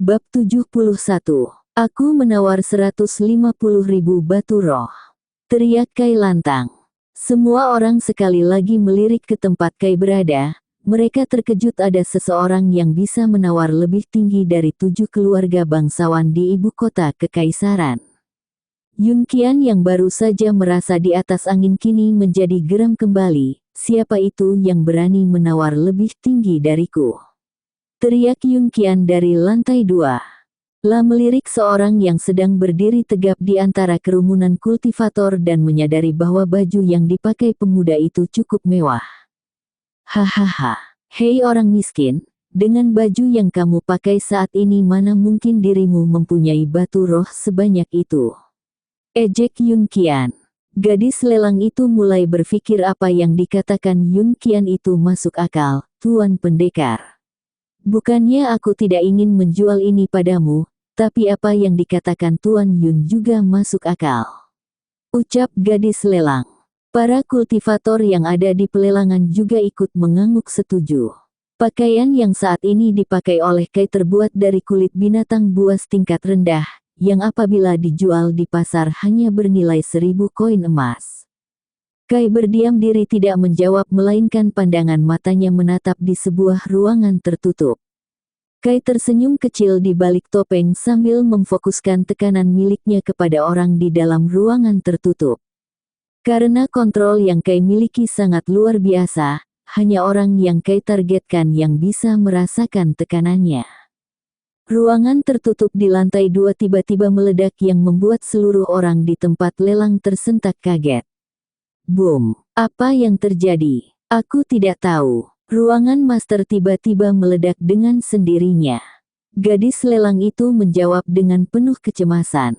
Bab 71. Aku menawar 150.000 batu roh. Teriak Kai lantang. Semua orang sekali lagi melirik ke tempat Kai berada. Mereka terkejut ada seseorang yang bisa menawar lebih tinggi dari 7 keluarga bangsawan di ibu kota kekaisaran. Yun Qian yang baru saja merasa di atas angin kini menjadi geram kembali. Siapa itu yang berani menawar lebih tinggi dariku? Teriak Yun Qian dari lantai 2. La melirik seorang yang sedang berdiri tegap di antara kerumunan kultivator dan menyadari bahwa baju yang dipakai pemuda itu cukup mewah. Hahaha, hei orang miskin, dengan baju yang kamu pakai saat ini mana mungkin dirimu mempunyai batu roh sebanyak itu? Ejek Yun Qian. Gadis lelang itu mulai berpikir apa yang dikatakan Yun Qian itu masuk akal, Tuan Pendekar. Bukannya aku tidak ingin menjual ini padamu, tapi apa yang dikatakan Tuan Yun juga masuk akal. Ucap gadis lelang. Para kultivator yang ada di pelelangan juga ikut mengangguk setuju. Pakaian yang saat ini dipakai oleh Kai terbuat dari kulit binatang buas tingkat rendah, yang apabila dijual di pasar hanya bernilai 1.000 koin emas. Kai berdiam diri tidak menjawab melainkan pandangan matanya menatap di sebuah ruangan tertutup. Kai tersenyum kecil di balik topeng sambil memfokuskan tekanan miliknya kepada orang di dalam ruangan tertutup. Karena kontrol yang Kai miliki sangat luar biasa, hanya orang yang Kai targetkan yang bisa merasakan tekanannya. Ruangan tertutup di lantai 2 tiba-tiba meledak yang membuat seluruh orang di tempat lelang tersentak kaget. Boom! Apa yang terjadi? Aku tidak tahu. Ruangan master tiba-tiba meledak dengan sendirinya. Gadis lelang itu menjawab dengan penuh kecemasan.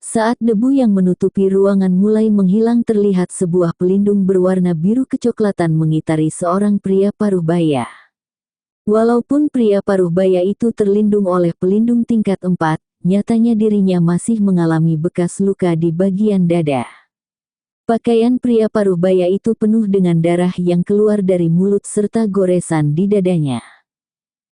Saat debu yang menutupi ruangan mulai menghilang terlihat sebuah pelindung berwarna biru kecoklatan mengitari seorang pria paruh baya. Walaupun pria paruh baya itu terlindung oleh pelindung tingkat 4, nyatanya dirinya masih mengalami bekas luka di bagian dada. Pakaian pria paruh baya itu penuh dengan darah yang keluar dari mulut serta goresan di dadanya.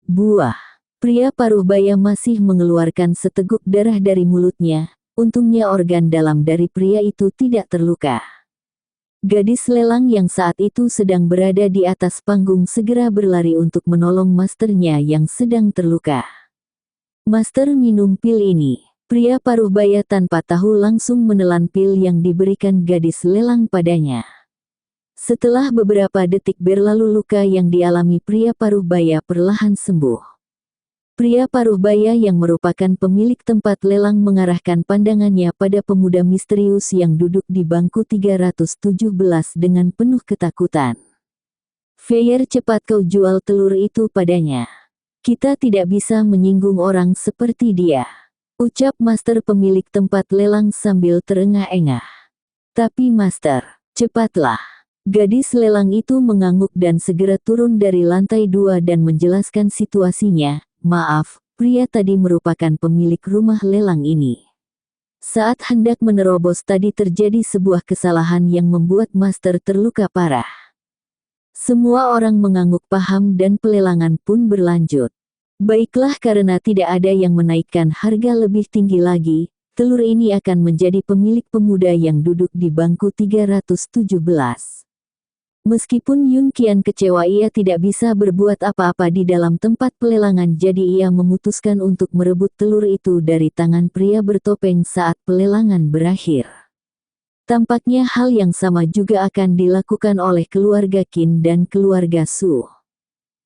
Buah. Pria paruh baya masih mengeluarkan seteguk darah dari mulutnya, untungnya organ dalam dari pria itu tidak terluka. Gadis lelang yang saat itu sedang berada di atas panggung segera berlari untuk menolong masternya yang sedang terluka. Master minum pil ini. Pria paruh baya tanpa tahu langsung menelan pil yang diberikan gadis lelang padanya. Setelah beberapa detik berlalu luka yang dialami pria paruh baya perlahan sembuh. Pria paruh baya yang merupakan pemilik tempat lelang mengarahkan pandangannya pada pemuda misterius yang duduk di bangku 317 dengan penuh ketakutan. Fair, cepat kau jual telur itu padanya. Kita tidak bisa menyinggung orang seperti dia. Ucap master pemilik tempat lelang sambil terengah-engah. Tapi master, cepatlah. Gadis lelang itu mengangguk dan segera turun dari lantai 2 dan menjelaskan situasinya. Maaf, pria tadi merupakan pemilik rumah lelang ini. Saat hendak menerobos tadi terjadi sebuah kesalahan yang membuat master terluka parah. Semua orang mengangguk paham dan pelelangan pun berlanjut. Baiklah, karena tidak ada yang menaikkan harga lebih tinggi lagi, telur ini akan menjadi pemilik pemuda yang duduk di bangku 317. Meskipun Yun Qian kecewa ia tidak bisa berbuat apa-apa di dalam tempat pelelangan, jadi ia memutuskan untuk merebut telur itu dari tangan pria bertopeng saat pelelangan berakhir. Tampaknya hal yang sama juga akan dilakukan oleh keluarga Qin dan keluarga Su.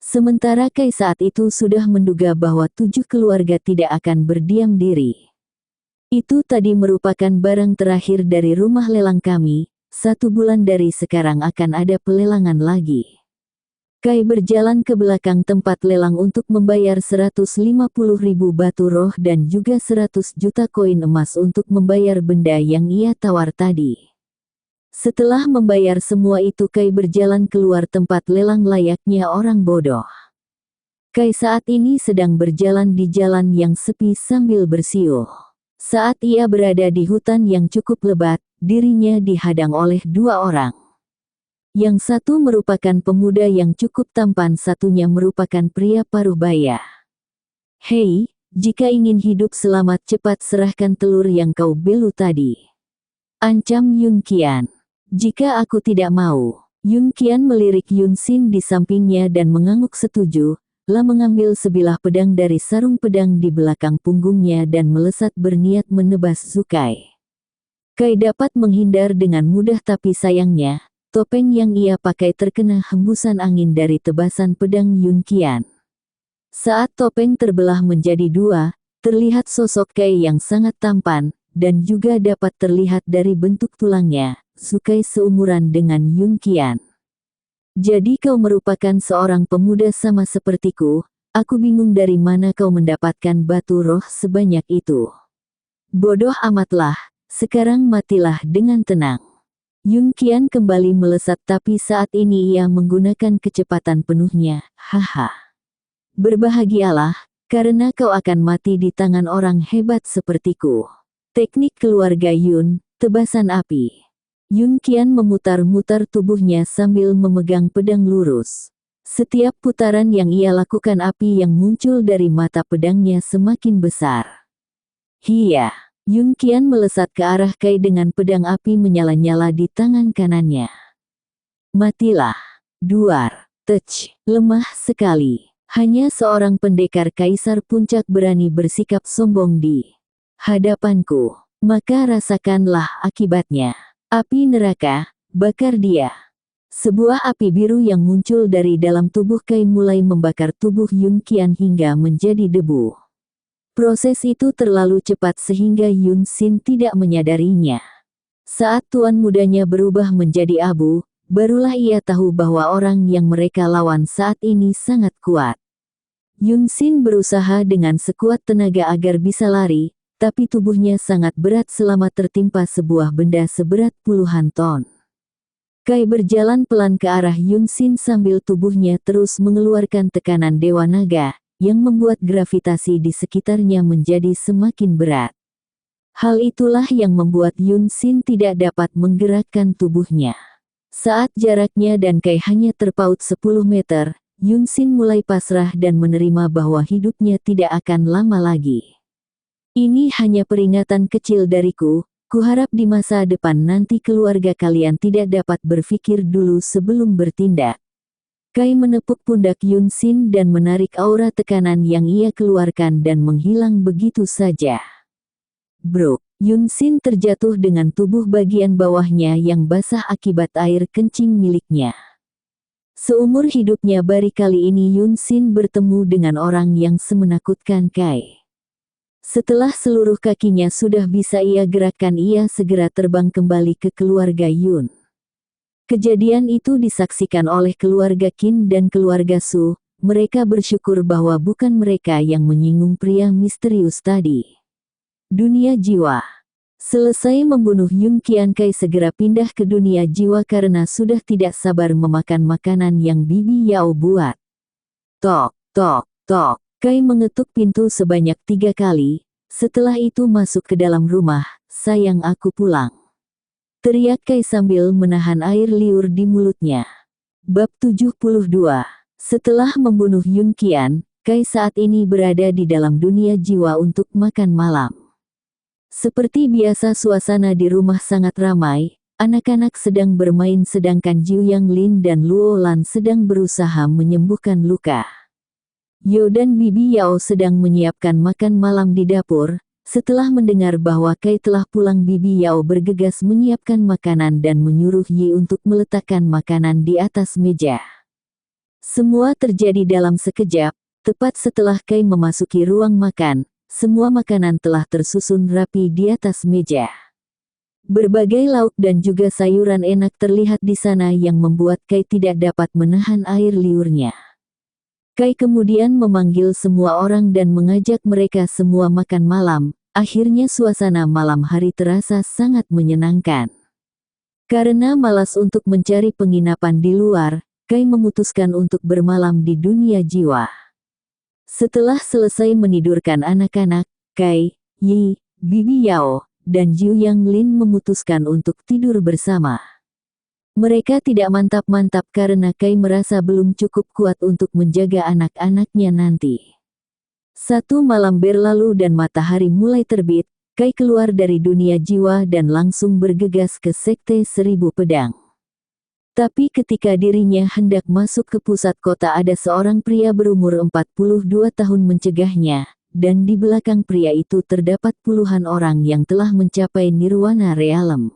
Sementara Kai saat itu sudah menduga bahwa 7 keluarga tidak akan berdiam diri. Itu tadi merupakan barang terakhir dari rumah lelang kami, 1 bulan dari sekarang akan ada pelelangan lagi. Kai berjalan ke belakang tempat lelang untuk membayar 150.000 batu roh dan juga 100 juta koin emas untuk membayar benda yang ia tawar tadi. Setelah membayar semua itu Kai berjalan keluar tempat lelang layaknya orang bodoh. Kai saat ini sedang berjalan di jalan yang sepi sambil bersiul. Saat ia berada di hutan yang cukup lebat, dirinya dihadang oleh 2 orang. Yang satu merupakan pemuda yang cukup tampan, satunya merupakan pria paruh baya. Hei, Jika ingin hidup selamat cepat serahkan telur yang kau belu tadi. Ancam Yun Qian. Jika aku tidak mau. Yun Qian melirik Yun Xin di sampingnya dan mengangguk setuju, lalu mengambil sebilah pedang dari sarung pedang di belakang punggungnya dan melesat berniat menebas Zukai. Kai dapat menghindar dengan mudah tapi sayangnya, topeng yang ia pakai terkena hembusan angin dari tebasan pedang Yun Qian. Saat topeng terbelah menjadi dua, terlihat sosok Kai yang sangat tampan, dan juga dapat terlihat dari bentuk tulangnya, Zukai seumuran dengan Yun Qian. Jadi kau merupakan seorang pemuda sama sepertiku, aku bingung dari mana kau mendapatkan batu roh sebanyak itu. Bodoh amatlah, sekarang matilah dengan tenang. Yun Qian kembali melesat tapi saat ini ia menggunakan kecepatan penuhnya, haha. Berbahagialah, karena kau akan mati di tangan orang hebat sepertiku. Teknik keluarga Yun, tebasan api. Yun Qian memutar-mutar tubuhnya sambil memegang pedang lurus. Setiap putaran yang ia lakukan api yang muncul dari mata pedangnya semakin besar. Hiya! Yun Qian melesat ke arah Kai dengan pedang api menyala-nyala di tangan kanannya. Matilah! Duar! Tech! Lemah sekali. Hanya seorang pendekar kaisar puncak berani bersikap sombong di hadapanku. Maka rasakanlah akibatnya. Api neraka, bakar dia. Sebuah api biru yang muncul dari dalam tubuh Kai mulai membakar tubuh Yun Qian hingga menjadi debu. Proses itu terlalu cepat sehingga Yun Xin tidak menyadarinya. Saat tuan mudanya berubah menjadi abu, barulah ia tahu bahwa orang yang mereka lawan saat ini sangat kuat. Yun Xin berusaha dengan sekuat tenaga agar bisa lari, tapi tubuhnya sangat berat selama tertimpa sebuah benda seberat puluhan ton. Kai berjalan pelan ke arah Yun Xin sambil tubuhnya terus mengeluarkan tekanan Dewa Naga, yang membuat gravitasi di sekitarnya menjadi semakin berat. Hal itulah yang membuat Yun Xin tidak dapat menggerakkan tubuhnya. Saat jaraknya dan Kai hanya terpaut 10 meter, Yun Xin mulai pasrah dan menerima bahwa hidupnya tidak akan lama lagi. Ini hanya peringatan kecil dariku, kuharap di masa depan nanti keluarga kalian tidak dapat berpikir dulu sebelum bertindak. Kai menepuk pundak Yun Xin dan menarik aura tekanan yang ia keluarkan dan menghilang begitu saja. Brok, Yun Xin terjatuh dengan tubuh bagian bawahnya yang basah akibat air kencing miliknya. Seumur hidupnya baru kali ini Yun Xin bertemu dengan orang yang semenakutkan Kai. Setelah seluruh kakinya sudah bisa ia gerakkan, ia segera terbang kembali ke keluarga Yun. Kejadian itu disaksikan oleh keluarga Qin dan keluarga Su. Mereka bersyukur bahwa bukan mereka yang menyinggung pria misterius tadi. Dunia jiwa. Selesai membunuh Yun Qian, Kai segera pindah ke dunia jiwa karena sudah tidak sabar memakan makanan yang Bibi Yao buat. Tok, tok, tok. Kai mengetuk pintu sebanyak 3 kali. Setelah itu masuk ke dalam rumah. Sayang, aku pulang. Teriak Kai sambil menahan air liur di mulutnya. Bab 72. Setelah membunuh Yun Qian, Kai saat ini berada di dalam dunia jiwa untuk makan malam. Seperti biasa suasana di rumah sangat ramai, anak-anak sedang bermain sedangkan Jiu Yang Lin dan Luo Lan sedang berusaha menyembuhkan luka. Yo dan Bibi Yao sedang menyiapkan makan malam di dapur. Setelah mendengar bahwa Kai telah pulang, Bibi Yao bergegas menyiapkan makanan dan menyuruh Yi untuk meletakkan makanan di atas meja. Semua terjadi dalam sekejap, tepat setelah Kai memasuki ruang makan, semua makanan telah tersusun rapi di atas meja. Berbagai lauk dan juga sayuran enak terlihat di sana yang membuat Kai tidak dapat menahan air liurnya. Kai kemudian memanggil semua orang dan mengajak mereka semua makan malam. Akhirnya suasana malam hari terasa sangat menyenangkan. Karena malas untuk mencari penginapan di luar, Kai memutuskan untuk bermalam di dunia jiwa. Setelah selesai menidurkan anak-anak, Kai, Yi, Bibi Yao, dan Jiu Yang Lin memutuskan untuk tidur bersama. Mereka tidak mantap-mantap karena Kai merasa belum cukup kuat untuk menjaga anak-anaknya nanti. Satu malam berlalu dan matahari mulai terbit, Kai keluar dari dunia jiwa dan langsung bergegas ke Sekte Seribu Pedang. Tapi ketika dirinya hendak masuk ke pusat kota ada seorang pria berumur 42 tahun mencegahnya, dan di belakang pria itu terdapat puluhan orang yang telah mencapai nirwana realem.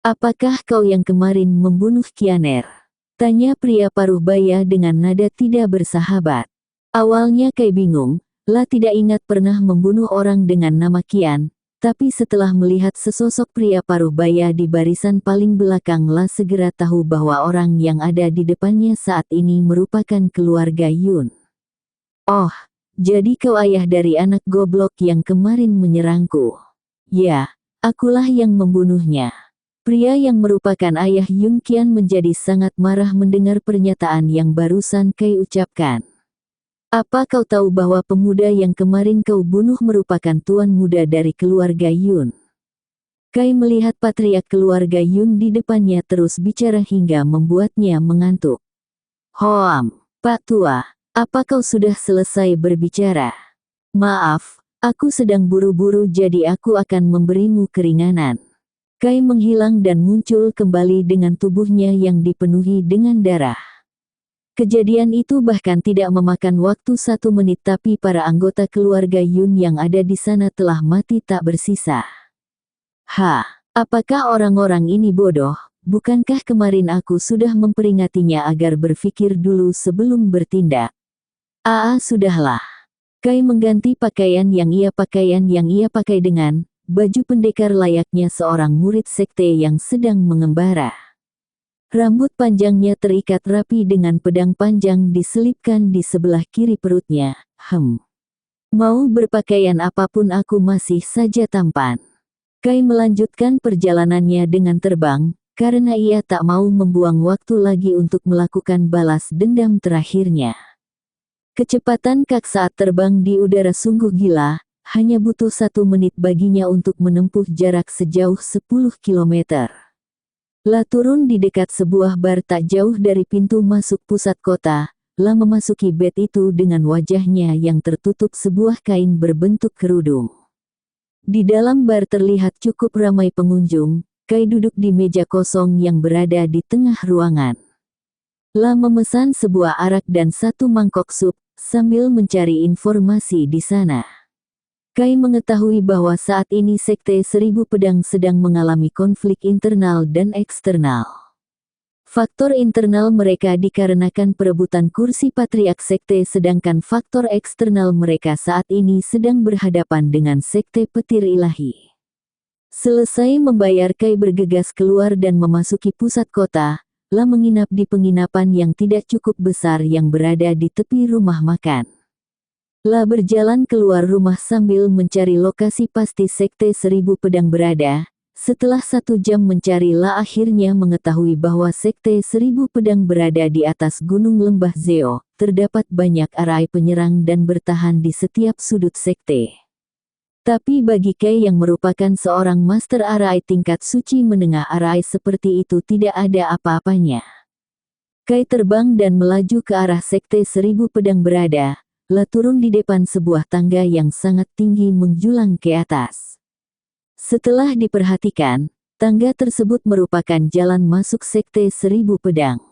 "Apakah kau yang kemarin membunuh Kianer?" tanya pria paruh baya dengan nada tidak bersahabat. Awalnya Kai bingung, lah tidak ingat pernah membunuh orang dengan nama Kian, tapi setelah melihat sesosok pria paruh baya di barisan paling belakang lah segera tahu bahwa orang yang ada di depannya saat ini merupakan keluarga Yun. "Oh, jadi kau ayah dari anak goblok yang kemarin menyerangku?" "Ya, akulah yang membunuhnya." Pria yang merupakan ayah Yun Qian menjadi sangat marah mendengar pernyataan yang barusan Kai ucapkan. "Apa kau tahu bahwa pemuda yang kemarin kau bunuh merupakan tuan muda dari keluarga Yun?" Kai melihat patriark keluarga Yun di depannya terus bicara hingga membuatnya mengantuk. "Hoam, Pak Tua, apa kau sudah selesai berbicara?" "Maaf, aku sedang buru-buru jadi aku akan memberimu keringanan." Kai menghilang dan muncul kembali dengan tubuhnya yang dipenuhi dengan darah. Kejadian itu bahkan tidak memakan waktu 1 menit tapi para anggota keluarga Yun yang ada di sana telah mati tak bersisa. Apakah orang-orang ini bodoh? Bukankah kemarin aku sudah memperingatinya agar berpikir dulu sebelum bertindak? Sudahlah. Kai mengganti pakaian yang ia pakai dengan baju pendekar layaknya seorang murid sekte yang sedang mengembara. Rambut panjangnya terikat rapi dengan pedang panjang diselipkan di sebelah kiri perutnya. Mau berpakaian apapun aku masih saja tampan. Kai melanjutkan perjalanannya dengan terbang, karena ia tak mau membuang waktu lagi untuk melakukan balas dendam terakhirnya. Kecepatan Kak saat terbang di udara sungguh gila. Hanya butuh 1 menit baginya untuk menempuh jarak sejauh 10 km. Lah turun di dekat sebuah bar tak jauh dari pintu masuk pusat kota, lah memasuki bed itu dengan wajahnya yang tertutup sebuah kain berbentuk kerudung. Di dalam bar terlihat cukup ramai pengunjung, Kai duduk di meja kosong yang berada di tengah ruangan. Lah memesan sebuah arak dan 1 mangkok sup, sambil mencari informasi di sana. Kai mengetahui bahwa saat ini Sekte Seribu Pedang sedang mengalami konflik internal dan eksternal. Faktor internal mereka dikarenakan perebutan kursi patriark sekte sedangkan faktor eksternal mereka saat ini sedang berhadapan dengan Sekte Petir Ilahi. Selesai membayar Kai bergegas keluar dan memasuki pusat kota, lah menginap di penginapan yang tidak cukup besar yang berada di tepi rumah makan. Lah berjalan keluar rumah sambil mencari lokasi pasti Sekte Seribu Pedang berada. Setelah 1 jam mencari lah akhirnya mengetahui bahwa Sekte Seribu Pedang berada di atas gunung lembah Zeo. Terdapat banyak arai penyerang dan bertahan di setiap sudut sekte. Tapi bagi Kai yang merupakan seorang master arai tingkat suci menengah arai seperti itu tidak ada apa-apanya. Kai terbang dan melaju ke arah Sekte Seribu Pedang berada. Lah turun di depan sebuah tangga yang sangat tinggi menjulang ke atas. Setelah diperhatikan, tangga tersebut merupakan jalan masuk Sekte Seribu Pedang.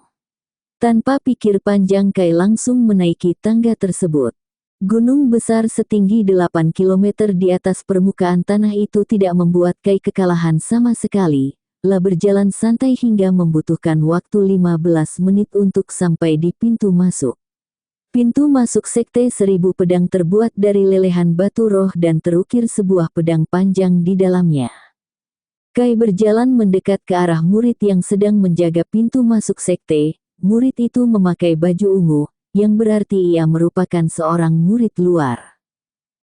Tanpa pikir panjang Kai langsung menaiki tangga tersebut. Gunung besar setinggi 8 km di atas permukaan tanah itu tidak membuat Kai kekalahan sama sekali. Lah berjalan santai hingga membutuhkan waktu 15 menit untuk sampai di pintu masuk. Pintu masuk Sekte Seribu Pedang terbuat dari lelehan batu roh dan terukir sebuah pedang panjang di dalamnya. Kai berjalan mendekat ke arah murid yang sedang menjaga pintu masuk sekte. Murid itu memakai baju ungu, yang berarti ia merupakan seorang murid luar.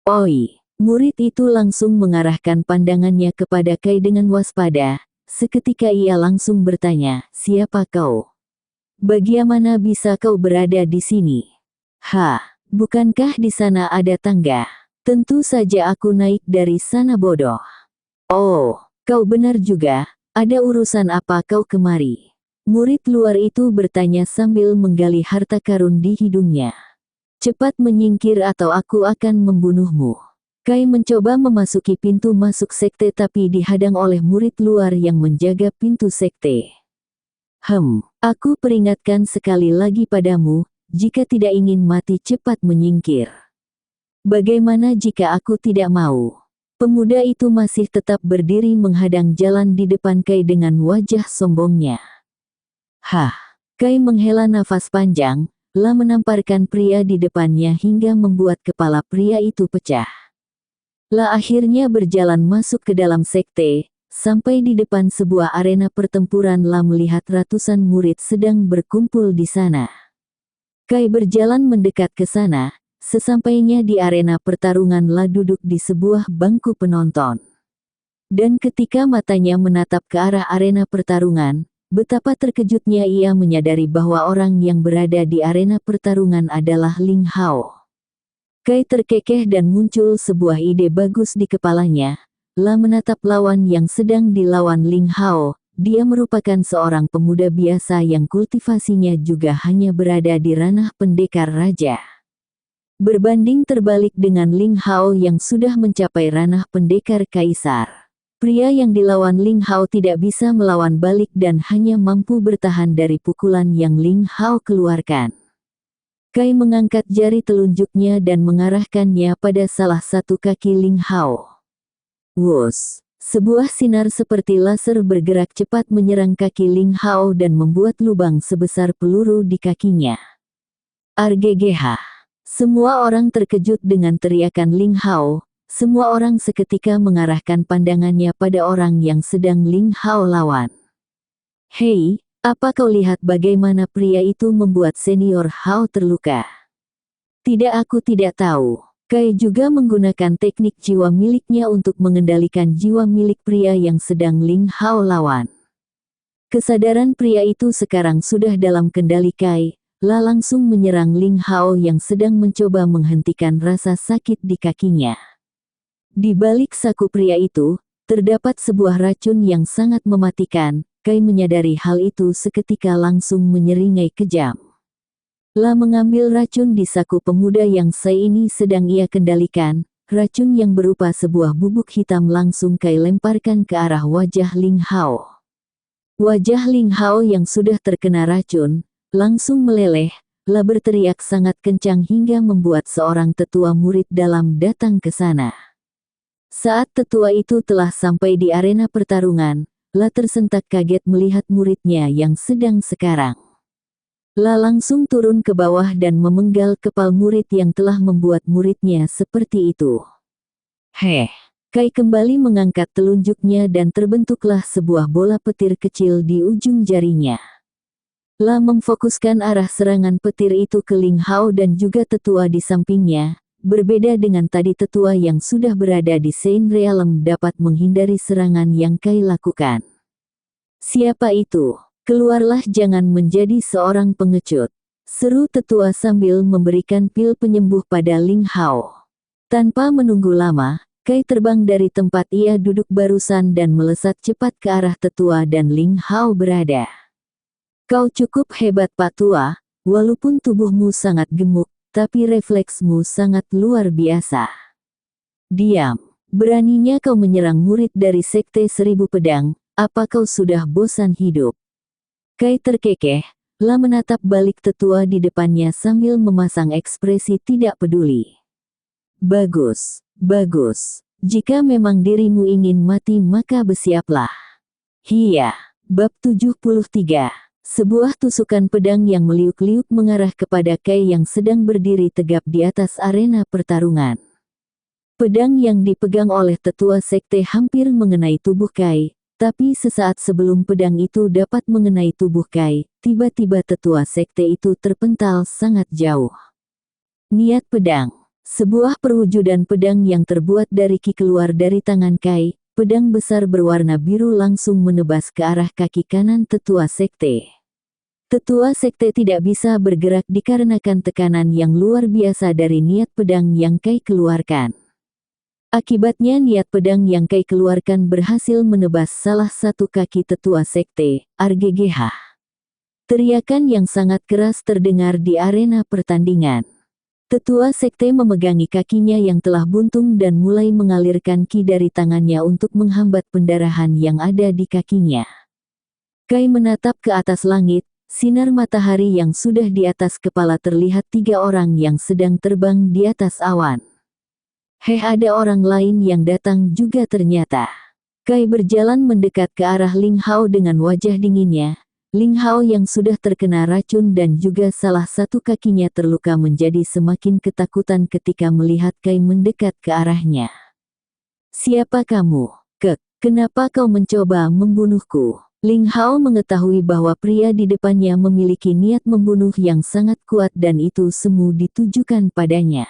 "Oi!" Murid itu langsung mengarahkan pandangannya kepada Kai dengan waspada. Seketika ia langsung bertanya, "Siapa kau? Bagaimana bisa kau berada di sini?" Bukankah di sana ada tangga? Tentu saja aku naik dari sana bodoh." "Oh, kau benar juga, ada urusan apa kau kemari?" Murid luar itu bertanya sambil menggali harta karun di hidungnya. Cepat menyingkir atau aku akan membunuhmu. Kai mencoba memasuki pintu masuk sekte tapi dihadang oleh murid luar yang menjaga pintu sekte. Aku peringatkan sekali lagi padamu, jika tidak ingin mati cepat menyingkir. Bagaimana jika aku tidak mau? Pemuda itu masih tetap berdiri menghadang jalan di depan Kai dengan wajah sombongnya. Kai menghela nafas panjang, menamparkan pria di depannya hingga membuat kepala pria itu pecah. Akhirnya berjalan masuk ke dalam sekte, sampai di depan sebuah arena pertempuran melihat ratusan murid sedang berkumpul di sana. Kai berjalan mendekat ke sana. Sesampainya di arena pertarungan duduk di sebuah bangku penonton. Dan ketika matanya menatap ke arah arena pertarungan, betapa terkejutnya ia menyadari bahwa orang yang berada di arena pertarungan adalah Ling Hao. Kai terkekeh dan muncul sebuah ide bagus di kepalanya, menatap lawan yang sedang dilawan Ling Hao. Dia merupakan seorang pemuda biasa yang kultivasinya juga hanya berada di ranah pendekar raja. Berbanding terbalik dengan Ling Hao yang sudah mencapai ranah pendekar kaisar. Pria yang dilawan Ling Hao tidak bisa melawan balik dan hanya mampu bertahan dari pukulan yang Ling Hao keluarkan. Kai mengangkat jari telunjuknya dan mengarahkannya pada salah satu kaki Ling Hao. Wus! Sebuah sinar seperti laser bergerak cepat menyerang kaki Ling Hao dan membuat lubang sebesar peluru di kakinya. RGGH! Semua orang terkejut dengan teriakan Ling Hao. Semua orang seketika mengarahkan pandangannya pada orang yang sedang Ling Hao lawan. Hei, apa kau lihat bagaimana pria itu membuat senior Hao terluka? Tidak, aku tidak tahu. Kai juga menggunakan teknik jiwa miliknya untuk mengendalikan jiwa milik pria yang sedang Ling Hao lawan. Kesadaran pria itu sekarang sudah dalam kendali Kai. Langsung menyerang Ling Hao yang sedang mencoba menghentikan rasa sakit di kakinya. Di balik saku pria itu, terdapat sebuah racun yang sangat mematikan. Kai menyadari hal itu seketika langsung menyeringai kejam. Mengambil racun di saku pemuda yang ini sedang ia kendalikan. Racun yang berupa sebuah bubuk hitam langsung Kai lemparkan ke arah wajah Ling Hao. Wajah Ling Hao yang sudah terkena racun langsung meleleh, berteriak sangat kencang hingga membuat seorang tetua murid dalam datang ke sana. Saat tetua itu telah sampai di arena pertarungan, tersentak kaget melihat muridnya yang sedang sekarang. Langsung turun ke bawah dan memenggal kepal murid yang telah membuat muridnya seperti itu. Kai kembali mengangkat telunjuknya dan terbentuklah sebuah bola petir kecil di ujung jarinya. Memfokuskan arah serangan petir itu ke Ling Hao dan juga tetua di sampingnya. Berbeda dengan tadi tetua yang sudah berada di Saint Realm dapat menghindari serangan yang Kai lakukan. Siapa itu? Keluarlah, jangan menjadi seorang pengecut. Seru tetua sambil memberikan pil penyembuh pada Ling Hao. Tanpa menunggu lama, Kai terbang dari tempat ia duduk barusan dan melesat cepat ke arah tetua dan Ling Hao berada. Kau cukup hebat Pak Tua, walaupun tubuhmu sangat gemuk, tapi refleksmu sangat luar biasa. Diam, beraninya kau menyerang murid dari Sekte Seribu Pedang, apa kau sudah bosan hidup? Kai terkekeh, menatap balik tetua di depannya sambil memasang ekspresi tidak peduli. Bagus, bagus, jika memang dirimu ingin mati maka bersiaplah. Hiya, bab 73. Sebuah tusukan pedang yang meliuk-liuk mengarah kepada Kai yang sedang berdiri tegap di atas arena pertarungan. Pedang yang dipegang oleh tetua sekte hampir mengenai tubuh Kai, tapi sesaat sebelum pedang itu dapat mengenai tubuh Kai, tiba-tiba tetua sekte itu terpental sangat jauh. Niat pedang. Sebuah perwujudan pedang yang terbuat dari ki keluar dari tangan Kai. Pedang besar berwarna biru langsung menebas ke arah kaki kanan tetua sekte. Tetua sekte tidak bisa bergerak dikarenakan tekanan yang luar biasa dari niat pedang yang Kai keluarkan. Akibatnya niat pedang yang Kai keluarkan berhasil menebas salah satu kaki tetua sekte, RGGH. Teriakan yang sangat keras terdengar di arena pertandingan. Tetua sekte memegangi kakinya yang telah buntung dan mulai mengalirkan ki dari tangannya untuk menghambat pendarahan yang ada di kakinya. Kai menatap ke atas langit, sinar matahari yang sudah di atas kepala terlihat 3 orang yang sedang terbang di atas awan. Ada orang lain yang datang juga ternyata. Kai berjalan mendekat ke arah Ling Hao dengan wajah dinginnya. Ling Hao yang sudah terkena racun dan juga salah satu kakinya terluka menjadi semakin ketakutan ketika melihat Kai mendekat ke arahnya. "Siapa kamu? Kenapa kau mencoba membunuhku?" Ling Hao mengetahui bahwa pria di depannya memiliki niat membunuh yang sangat kuat dan itu semu ditujukan padanya.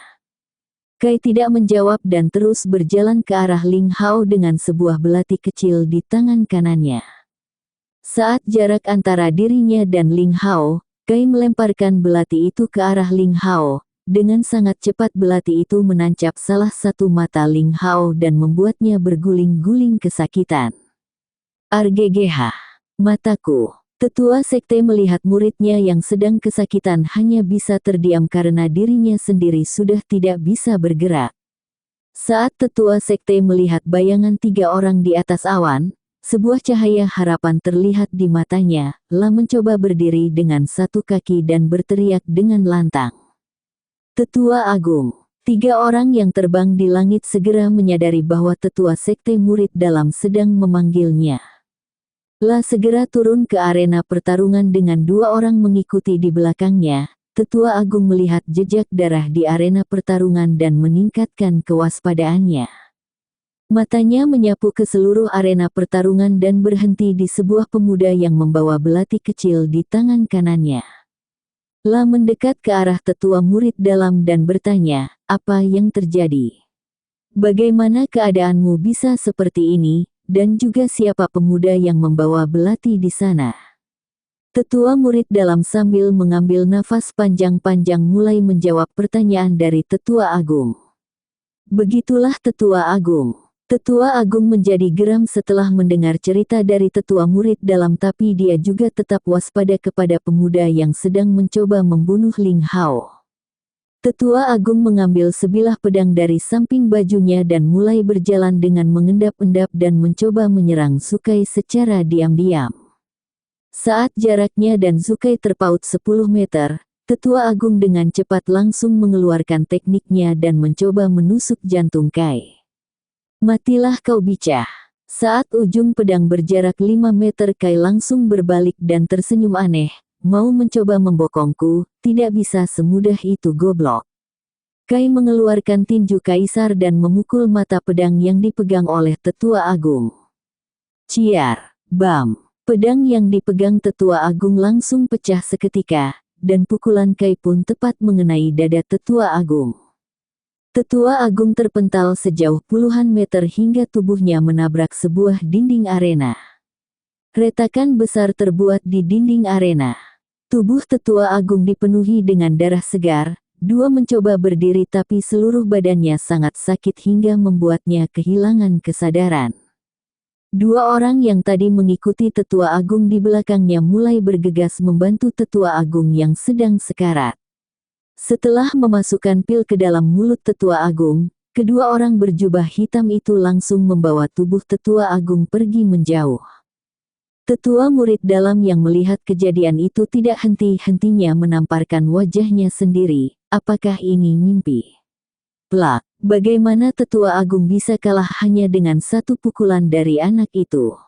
Kai tidak menjawab dan terus berjalan ke arah Ling Hao dengan sebuah belati kecil di tangan kanannya. Saat jarak antara dirinya dan Ling Hao, Kai melemparkan belati itu ke arah Ling Hao. Dengan sangat cepat belati itu menancap salah satu mata Ling Hao dan membuatnya berguling-guling kesakitan. "RGGH, mataku." Tetua sekte melihat muridnya yang sedang kesakitan hanya bisa terdiam karena dirinya sendiri sudah tidak bisa bergerak. Saat tetua sekte melihat bayangan 3 orang di atas awan, sebuah cahaya harapan terlihat di matanya. La mencoba berdiri dengan satu kaki dan berteriak dengan lantang. "Tetua Agung!" 3 orang yang terbang di langit segera menyadari bahwa tetua sekte murid dalam sedang memanggilnya. La segera turun ke arena pertarungan dengan 2 orang mengikuti di belakangnya. Tetua Agung melihat jejak darah di arena pertarungan dan meningkatkan kewaspadaannya. Matanya menyapu ke seluruh arena pertarungan dan berhenti di sebuah pemuda yang membawa belati kecil di tangan kanannya. La mendekat ke arah tetua murid dalam dan bertanya, "Apa yang terjadi? Bagaimana keadaanmu bisa seperti ini, dan juga siapa pemuda yang membawa belati di sana?" Tetua murid dalam sambil mengambil nafas panjang-panjang mulai menjawab pertanyaan dari Tetua Agung. "Begitulah Tetua Agung." Tetua Agung menjadi geram setelah mendengar cerita dari tetua murid dalam, tapi dia juga tetap waspada kepada pemuda yang sedang mencoba membunuh Ling Hao. Tetua Agung mengambil sebilah pedang dari samping bajunya dan mulai berjalan dengan mengendap-endap dan mencoba menyerang Sukai secara diam-diam. Saat jaraknya dan Sukai terpaut 10 meter, Tetua Agung dengan cepat langsung mengeluarkan tekniknya dan mencoba menusuk jantung Kai. "Matilah kau bicah." Saat ujung pedang berjarak 5 meter, Kai langsung berbalik dan tersenyum aneh. "Mau mencoba membokongku? Tidak bisa semudah itu goblok." Kai mengeluarkan tinju kaisar dan memukul mata pedang yang dipegang oleh Tetua Agung. Ciar, bam. Pedang yang dipegang Tetua Agung langsung pecah seketika, dan pukulan Kai pun tepat mengenai dada Tetua Agung. Tetua Agung terpental sejauh puluhan meter hingga tubuhnya menabrak sebuah dinding arena. Retakan besar terbuat di dinding arena. Tubuh Tetua Agung dipenuhi dengan darah segar. Dua mencoba berdiri tapi seluruh badannya sangat sakit hingga membuatnya kehilangan kesadaran. 2 orang yang tadi mengikuti Tetua Agung di belakangnya mulai bergegas membantu Tetua Agung yang sedang sekarat. Setelah memasukkan pil ke dalam mulut Tetua Agung, kedua orang berjubah hitam itu langsung membawa tubuh Tetua Agung pergi menjauh. Tetua murid dalam yang melihat kejadian itu tidak henti-hentinya menamparkan wajahnya sendiri. Apakah ini mimpi? Plak, bagaimana Tetua Agung bisa kalah hanya dengan satu pukulan dari anak itu?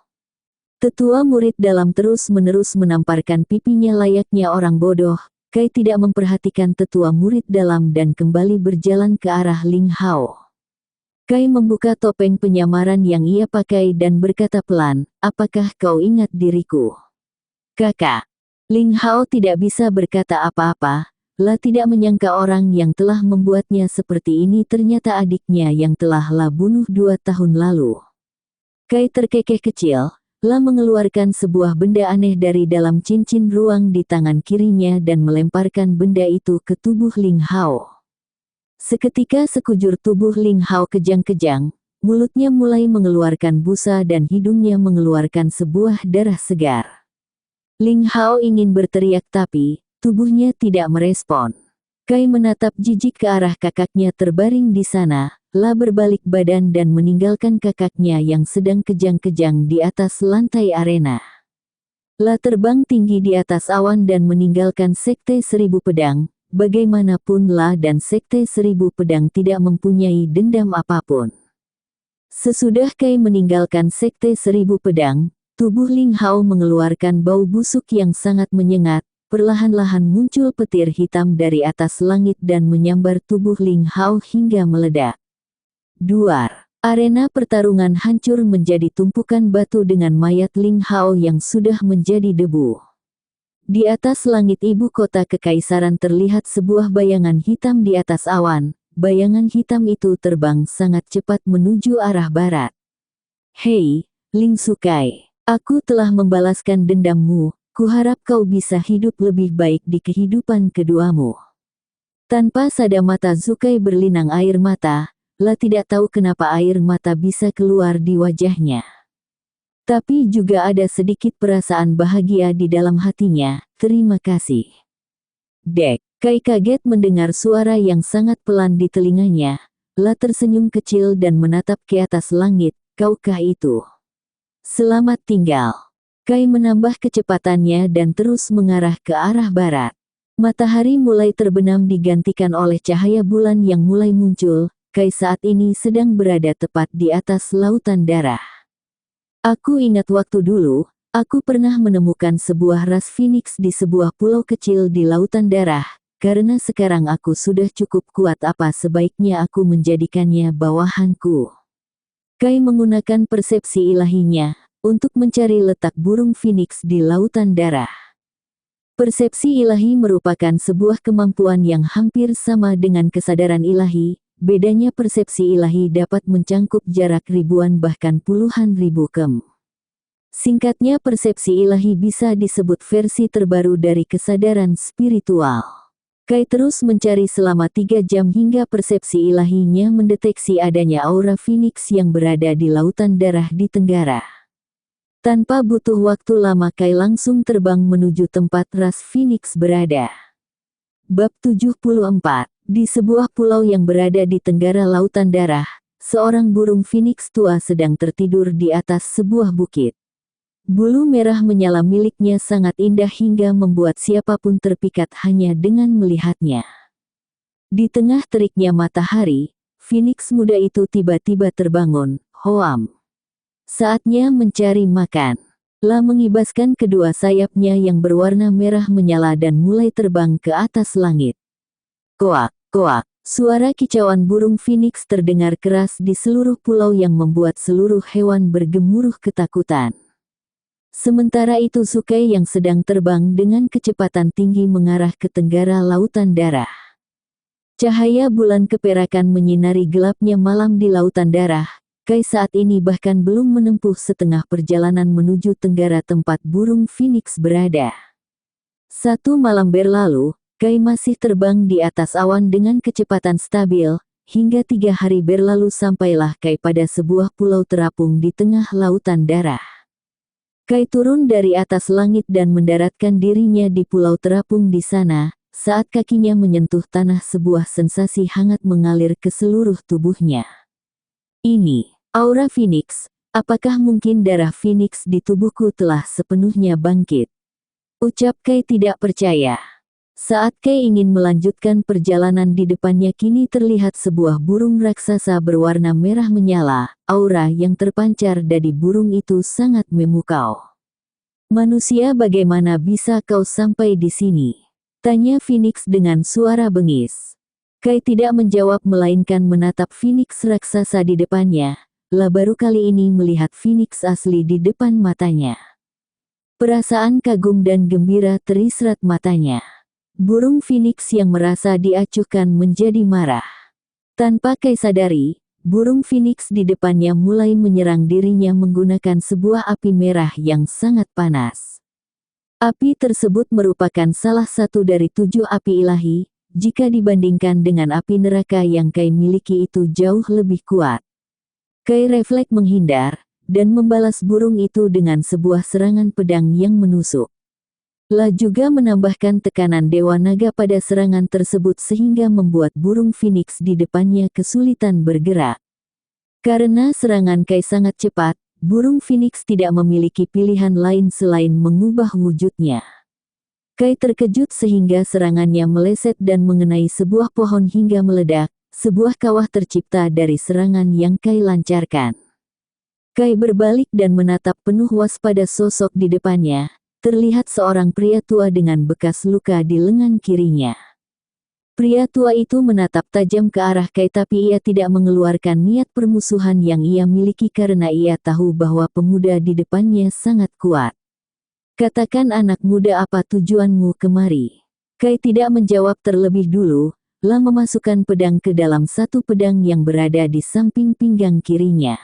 Tetua murid dalam terus-menerus menamparkan pipinya layaknya orang bodoh. Kai tidak memperhatikan tetua murid dalam dan kembali berjalan ke arah Ling Hao. Kai membuka topeng penyamaran yang ia pakai dan berkata pelan, "Apakah kau ingat diriku?" "Kakak." Ling Hao tidak bisa berkata apa-apa. La tidak menyangka orang yang telah membuatnya seperti ini ternyata adiknya yang telah La bunuh 2 tahun lalu. Kai terkekeh kecil. La mengeluarkan sebuah benda aneh dari dalam cincin ruang di tangan kirinya dan melemparkan benda itu ke tubuh Ling Hao. Seketika sekujur tubuh Ling Hao kejang-kejang, mulutnya mulai mengeluarkan busa dan hidungnya mengeluarkan sebuah darah segar. Ling Hao ingin berteriak tapi tubuhnya tidak merespon. Kai menatap jijik ke arah kakaknya terbaring di sana, La berbalik badan dan meninggalkan kakaknya yang sedang kejang-kejang di atas lantai arena. La terbang tinggi di atas awan dan meninggalkan Sekte Seribu Pedang. Bagaimanapun La dan Sekte Seribu Pedang tidak mempunyai dendam apapun. Sesudah Kai meninggalkan Sekte Seribu Pedang, tubuh Ling Hao mengeluarkan bau busuk yang sangat menyengat. Perlahan-lahan muncul petir hitam dari atas langit dan menyambar tubuh Ling Hao hingga meledak. Duar. Arena pertarungan hancur menjadi tumpukan batu dengan mayat Ling Hao yang sudah menjadi debu. Di atas langit ibu kota kekaisaran terlihat sebuah bayangan hitam di atas awan. Bayangan hitam itu terbang sangat cepat menuju arah barat. Hei, Ling Sukai, aku telah membalaskan dendammu. Kuharap kau bisa hidup lebih baik di kehidupan keduamu. Tanpa sadar mata Sukai berlinang air mata. La tidak tahu kenapa air mata bisa keluar di wajahnya. Tapi juga ada sedikit perasaan bahagia di dalam hatinya. Terima kasih. Dek, Kai kaget mendengar suara yang sangat pelan di telinganya. La tersenyum kecil dan menatap ke atas langit. Kaukah itu? Selamat tinggal. Kai menambah kecepatannya dan terus mengarah ke arah barat. Matahari mulai terbenam digantikan oleh cahaya bulan yang mulai muncul. Kai saat ini sedang berada tepat di atas lautan darah. Aku ingat waktu dulu, aku pernah menemukan sebuah ras Phoenix di sebuah pulau kecil di lautan darah. Karena sekarang aku sudah cukup kuat, apa sebaiknya aku menjadikannya bawahanku. Kai menggunakan persepsi ilahinya untuk mencari letak burung Phoenix di lautan darah. Persepsi ilahi merupakan sebuah kemampuan yang hampir sama dengan kesadaran ilahi. Bedanya persepsi ilahi dapat mencangkup jarak ribuan bahkan puluhan ribu km. Singkatnya, persepsi ilahi bisa disebut versi terbaru dari kesadaran spiritual. Kai terus mencari selama 3 jam hingga persepsi ilahinya mendeteksi adanya aura Phoenix yang berada di lautan darah di tenggara. Tanpa butuh waktu lama Kai langsung terbang menuju tempat ras Phoenix berada. Bab 74. Di sebuah pulau yang berada di tenggara lautan darah, seorang burung Phoenix tua sedang tertidur di atas sebuah bukit. Bulu merah menyala miliknya sangat indah hingga membuat siapapun terpikat hanya dengan melihatnya. Di tengah teriknya matahari, Phoenix muda itu tiba-tiba terbangun. Hoam. Saatnya mencari makan. La mengibaskan kedua sayapnya yang berwarna merah menyala dan mulai terbang ke atas langit. Koak, koak. Suara kicauan burung Phoenix terdengar keras di seluruh pulau yang membuat seluruh hewan bergemuruh ketakutan. Sementara itu Sukai yang sedang terbang dengan kecepatan tinggi mengarah ke tenggara lautan darah. Cahaya bulan keperakan menyinari gelapnya malam di lautan darah. Kai saat ini bahkan belum menempuh setengah perjalanan menuju tenggara tempat burung Phoenix berada. 1 malam berlalu, Kai masih terbang di atas awan dengan kecepatan stabil, hingga 3 hari berlalu sampailah Kai pada sebuah pulau terapung di tengah lautan darah. Kai turun dari atas langit dan mendaratkan dirinya di pulau terapung di sana. Saat kakinya menyentuh tanah, sebuah sensasi hangat mengalir ke seluruh tubuhnya. Ini, aura Phoenix. Apakah mungkin darah Phoenix di tubuhku telah sepenuhnya bangkit? Ucap Kai tidak percaya. Saat Kai ingin melanjutkan perjalanan, di depannya kini terlihat sebuah burung raksasa berwarna merah menyala. Aura yang terpancar dari burung itu sangat memukau. Manusia, bagaimana bisa kau sampai di sini? Tanya Phoenix dengan suara bengis. Kai tidak menjawab melainkan menatap Phoenix raksasa di depannya. La baru kali ini melihat Phoenix asli di depan matanya. Perasaan kagum dan gembira terisrat matanya. Burung Phoenix yang merasa diacuhkan menjadi marah. Tanpa Kai sadari, burung Phoenix di depannya mulai menyerang dirinya menggunakan sebuah api merah yang sangat panas. Api tersebut merupakan salah satu dari 7 api ilahi. Jika dibandingkan dengan api neraka yang Kai miliki, itu jauh lebih kuat. Kai refleks menghindar, dan membalas burung itu dengan sebuah serangan pedang yang menusuk. La juga menambahkan tekanan Dewa Naga pada serangan tersebut sehingga membuat burung phoenix di depannya kesulitan bergerak. Karena serangan Kai sangat cepat, burung phoenix tidak memiliki pilihan lain selain mengubah wujudnya. Kai terkejut sehingga serangannya meleset dan mengenai sebuah pohon hingga meledak, sebuah kawah tercipta dari serangan yang Kai lancarkan. Kai berbalik dan menatap penuh waspada sosok di depannya. Terlihat seorang pria tua dengan bekas luka di lengan kirinya. Pria tua itu menatap tajam ke arah Kai tapi ia tidak mengeluarkan niat permusuhan yang ia miliki karena ia tahu bahwa pemuda di depannya sangat kuat. Katakan anak muda, apa tujuanmu kemari? Kai tidak menjawab terlebih dulu, La memasukkan pedang ke dalam satu pedang yang berada di samping pinggang kirinya.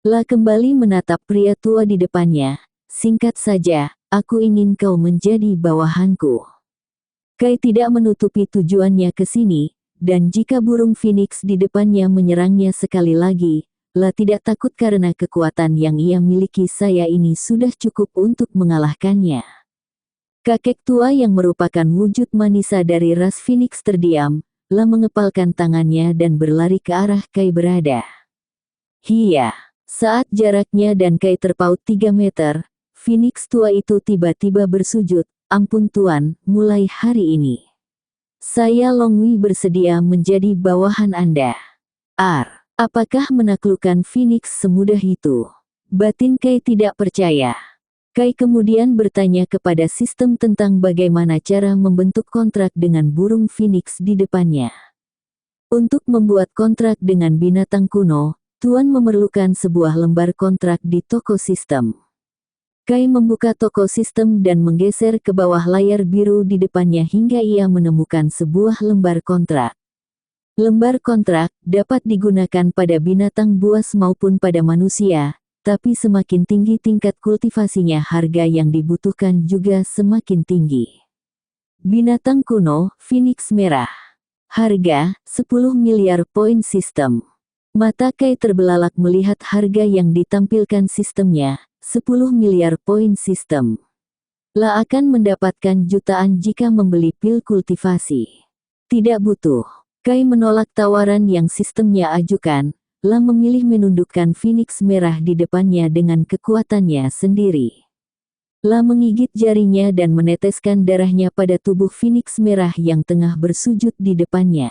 La kembali menatap pria tua di depannya. Singkat saja, aku ingin kau menjadi bawahanku. Kai tidak menutupi tujuannya ke sini, dan jika burung phoenix di depannya menyerangnya sekali lagi, La tidak takut karena kekuatan yang ia miliki. Saya ini sudah cukup untuk mengalahkannya. Kakek tua yang merupakan wujud manisa dari ras phoenix terdiam, La mengepalkan tangannya dan berlari ke arah Kai berada. Hiya, saat jaraknya dan Kai terpaut 3 meter, phoenix tua itu tiba-tiba bersujud, ampun tuan, mulai hari ini saya Longwi bersedia menjadi bawahan Anda. Apakah menaklukkan phoenix semudah itu? Batin Kai tidak percaya. Kai kemudian bertanya kepada sistem tentang bagaimana cara membentuk kontrak dengan burung phoenix di depannya. Untuk membuat kontrak dengan binatang kuno, tuan memerlukan sebuah lembar kontrak di toko sistem. Kai membuka toko sistem dan menggeser ke bawah layar biru di depannya hingga ia menemukan sebuah lembar kontrak. Lembar kontrak dapat digunakan pada binatang buas maupun pada manusia, tapi semakin tinggi tingkat kultivasinya harga yang dibutuhkan juga semakin tinggi. Binatang kuno, phoenix merah. Harga, 10 miliar poin sistem. Mata Kai terbelalak melihat harga yang ditampilkan sistemnya. 10 miliar poin sistem. La akan mendapatkan jutaan jika membeli pil kultivasi. Tidak butuh. Kai menolak tawaran yang sistemnya ajukan. La memilih menundukkan phoenix merah di depannya dengan kekuatannya sendiri. La menggigit jarinya dan meneteskan darahnya pada tubuh phoenix merah yang tengah bersujud di depannya.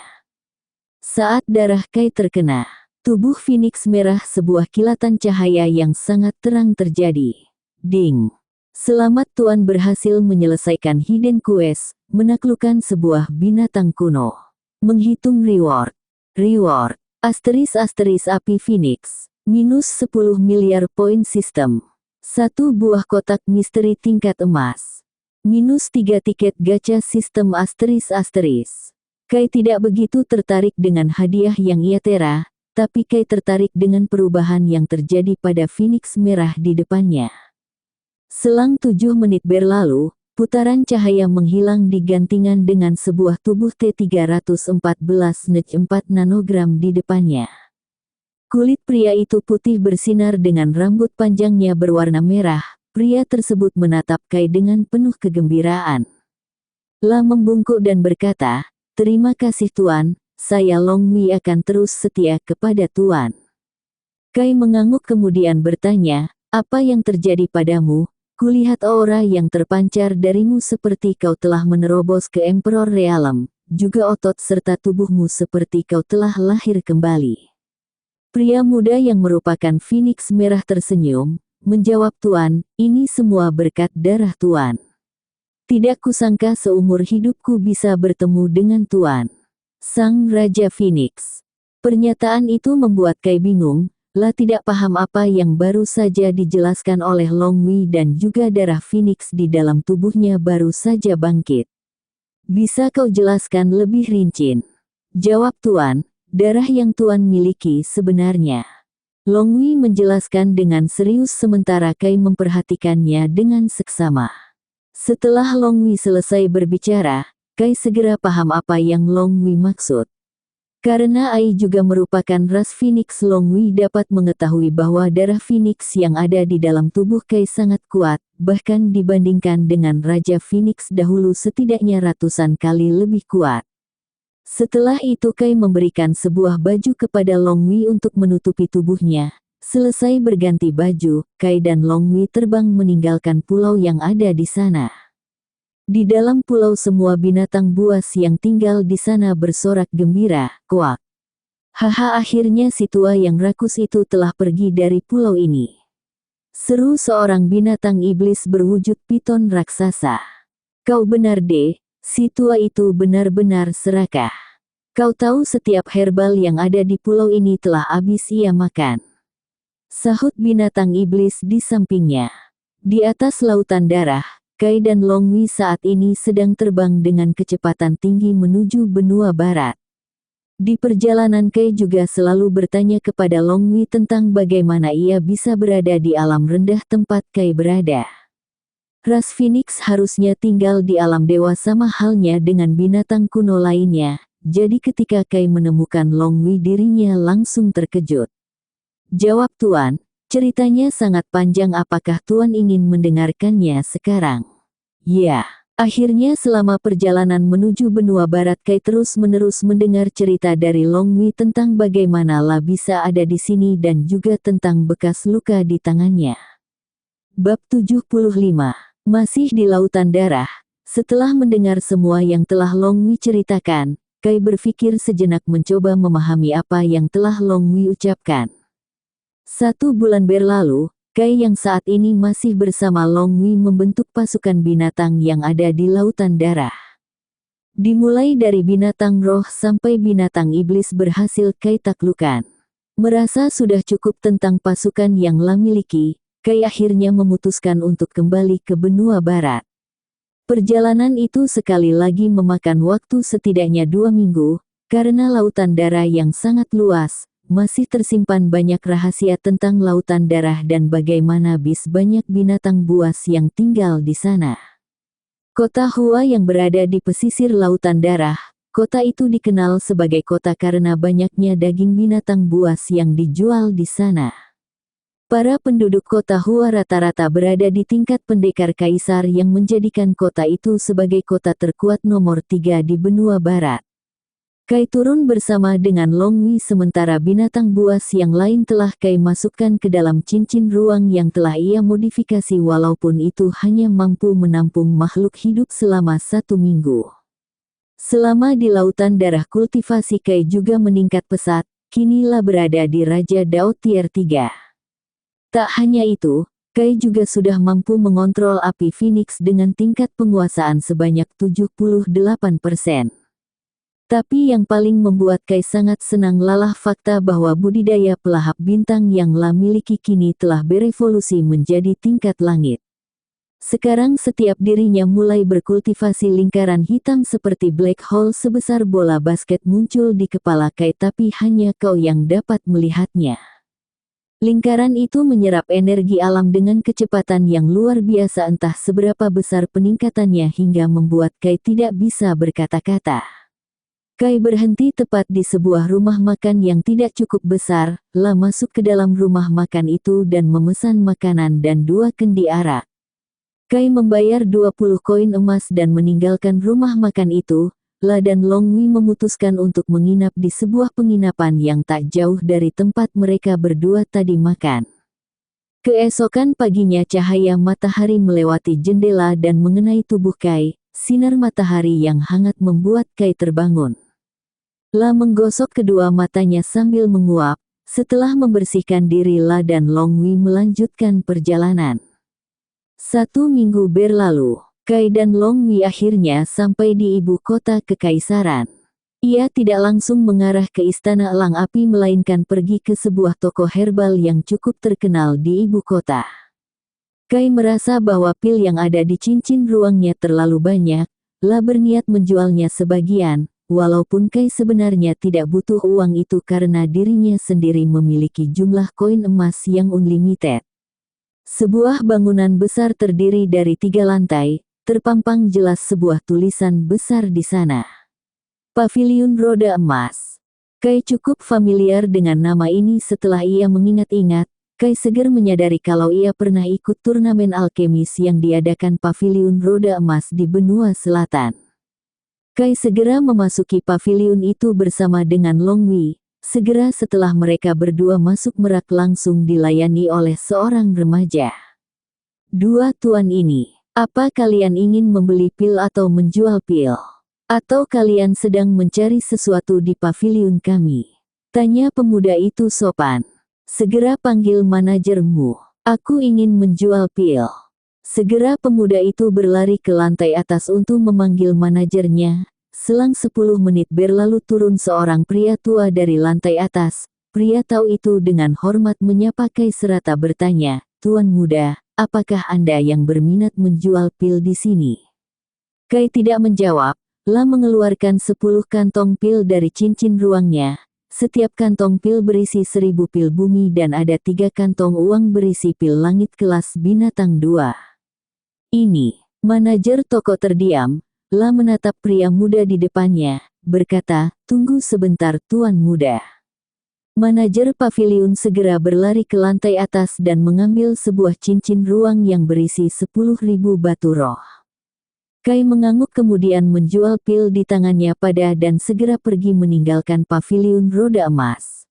Saat darah Kai terkena tubuh phoenix merah, sebuah kilatan cahaya yang sangat terang terjadi. Ding! Selamat tuan berhasil menyelesaikan hidden quest, menaklukkan sebuah binatang kuno. Menghitung reward. Reward. Asteris api phoenix. Minus 10 miliar poin sistem. 1 buah kotak misteri tingkat emas. Minus 3 tiket gacha sistem asteris. Kai tidak begitu tertarik dengan hadiah yang ia tera. Tapi Kai tertarik dengan perubahan yang terjadi pada phoenix merah di depannya. Selang 7 menit berlalu, putaran cahaya menghilang digantikan dengan sebuah tubuh T314-4 nanogram di depannya. Kulit pria itu putih bersinar dengan rambut panjangnya berwarna merah. Pria tersebut menatap Kai dengan penuh kegembiraan. La membungkuk dan berkata, "Terima kasih tuan. Saya Longmi akan terus setia kepada tuan." Kai mengangguk kemudian bertanya, "Apa yang terjadi padamu? Kulihat aura yang terpancar darimu seperti kau telah menerobos ke Emperor Realm, juga otot serta tubuhmu seperti kau telah lahir kembali." Pria muda yang merupakan phoenix merah tersenyum, menjawab, "Tuan, ini semua berkat darah tuan. Tidak kusangka seumur hidupku bisa bertemu dengan tuan, Sang Raja Phoenix." Pernyataan itu membuat Kai bingung. La tidak paham apa yang baru saja dijelaskan oleh Longmi dan juga darah Phoenix di dalam tubuhnya baru saja bangkit. "Bisa kau jelaskan lebih rinci?" Jawab tuan, "Darah yang tuan miliki sebenarnya." Longmi menjelaskan dengan serius sementara Kai memperhatikannya dengan seksama. Setelah Longmi selesai berbicara, Kai segera paham apa yang Longmi maksud. Karena Ai juga merupakan ras Phoenix, Long Wei dapat mengetahui bahwa darah Phoenix yang ada di dalam tubuh Kai sangat kuat, bahkan dibandingkan dengan Raja Phoenix dahulu setidaknya ratusan kali lebih kuat. Setelah itu Kai memberikan sebuah baju kepada Long Wei untuk menutupi tubuhnya. Selesai berganti baju, Kai dan Long Wei terbang meninggalkan pulau yang ada di sana. Di dalam pulau semua binatang buas yang tinggal di sana bersorak gembira, kuak. Haha, akhirnya si tua yang rakus itu telah pergi dari pulau ini. Seru seorang binatang iblis berwujud piton raksasa. Kau benar deh, si tua itu benar-benar serakah. Kau tahu setiap herbal yang ada di pulau ini telah habis ia makan. Sahut binatang iblis di sampingnya. Di atas lautan darah, Kai dan Long Wei saat ini sedang terbang dengan kecepatan tinggi menuju benua barat. Di perjalanan Kai juga selalu bertanya kepada Long Wei tentang bagaimana ia bisa berada di alam rendah tempat Kai berada. Ras Phoenix harusnya tinggal di alam dewa sama halnya dengan binatang kuno lainnya, jadi ketika Kai menemukan Long Wei dirinya langsung terkejut. Jawab Tuan. Ceritanya sangat panjang, apakah Tuan ingin mendengarkannya sekarang? Ya, akhirnya selama perjalanan menuju benua barat Kai terus-menerus mendengar cerita dari Long Wei tentang bagaimana La bisa ada di sini dan juga tentang bekas luka di tangannya. Bab 75. Masih di lautan darah. Setelah mendengar semua yang telah Long Wei ceritakan, Kai berpikir sejenak mencoba memahami apa yang telah Long Wei ucapkan. 1 bulan berlalu, Kai yang saat ini masih bersama Long Wei membentuk pasukan binatang yang ada di lautan darah. Dimulai dari binatang roh sampai binatang iblis berhasil Kai taklukkan. Merasa sudah cukup tentang pasukan yang La miliki, Kai akhirnya memutuskan untuk kembali ke benua barat. Perjalanan itu sekali lagi memakan waktu setidaknya 2 minggu, karena lautan darah yang sangat luas. Masih tersimpan banyak rahasia tentang lautan darah dan bagaimana banyak binatang buas yang tinggal di sana. Kota Hua yang berada di pesisir lautan darah, kota itu dikenal sebagai kota karena banyaknya daging binatang buas yang dijual di sana. Para penduduk kota Hua rata-rata berada di tingkat pendekar kaisar yang menjadikan kota itu sebagai kota terkuat nomor 3 di benua barat. Kai turun bersama dengan Long Wei sementara binatang buas yang lain telah Kai masukkan ke dalam cincin ruang yang telah ia modifikasi walaupun itu hanya mampu menampung makhluk hidup selama 1 minggu. Selama di lautan darah kultivasi Kai juga meningkat pesat, kini La berada di Raja Dao Tier 3. Tak hanya itu, Kai juga sudah mampu mengontrol api Phoenix dengan tingkat penguasaan sebanyak 78%. Tapi yang paling membuat Kai sangat senang lalah fakta bahwa budidaya pelahap bintang yang La miliki kini telah berevolusi menjadi tingkat langit. Sekarang setiap dirinya mulai berkultivasi lingkaran hitam seperti black hole sebesar bola basket muncul di kepala Kai, tapi hanya kau yang dapat melihatnya. Lingkaran itu menyerap energi alam dengan kecepatan yang luar biasa, entah seberapa besar peningkatannya hingga membuat Kai tidak bisa berkata-kata. Kai berhenti tepat di sebuah rumah makan yang tidak cukup besar. La masuk ke dalam rumah makan itu dan memesan makanan dan 2 kendi arak. Kai membayar 20 koin emas dan meninggalkan rumah makan itu. La dan Long Wei memutuskan untuk menginap di sebuah penginapan yang tak jauh dari tempat mereka berdua tadi makan. Keesokan paginya cahaya matahari melewati jendela dan mengenai tubuh Kai. Sinar matahari yang hangat membuat Kai terbangun. La menggosok kedua matanya sambil menguap. Setelah membersihkan diri, La dan Long Wei melanjutkan perjalanan. 1 minggu berlalu, Kai dan Long Wei akhirnya sampai di ibu kota kekaisaran. Ia tidak langsung mengarah ke istana elang api melainkan pergi ke sebuah toko herbal yang cukup terkenal di ibu kota. Kai merasa bahwa pil yang ada di cincin ruangnya terlalu banyak. La berniat menjualnya sebagian. Walaupun Kai sebenarnya tidak butuh uang itu karena dirinya sendiri memiliki jumlah koin emas yang unlimited. Sebuah bangunan besar terdiri dari 3 lantai, terpampang jelas sebuah tulisan besar di sana. Paviliun Roda Emas. Kai cukup familiar dengan nama ini setelah ia mengingat-ingat. Kai segera menyadari kalau ia pernah ikut turnamen alkemis yang diadakan Paviliun Roda Emas di benua selatan. Kai segera memasuki paviliun itu bersama dengan Long Wei. Segera setelah mereka berdua masuk merak langsung dilayani oleh seorang remaja. "Dua tuan ini, apa kalian ingin membeli pil atau menjual pil? Atau kalian sedang mencari sesuatu di paviliun kami?" tanya pemuda itu sopan. "Segera panggil manajermu. Aku ingin menjual pil." Segera pemuda itu berlari ke lantai atas untuk memanggil manajernya. Selang 10 menit berlalu turun seorang pria tua dari lantai atas. Pria tua itu dengan hormat menyapa Kai serta bertanya, "Tuan muda, apakah Anda yang berminat menjual pil di sini?" Kai tidak menjawab, mengeluarkan 10 kantong pil dari cincin ruangnya. Setiap kantong pil berisi 1000 pil bumi dan ada 3 kantong uang berisi pil langit kelas binatang 2. "Ini." Manajer toko terdiam, menatap pria muda di depannya, berkata, "Tunggu sebentar tuan muda." Manajer paviliun segera berlari ke lantai atas dan mengambil sebuah cincin ruang yang berisi 10.000 batu roh. Kai mengangguk kemudian menjual pil di tangannya dan segera pergi meninggalkan paviliun roda emas.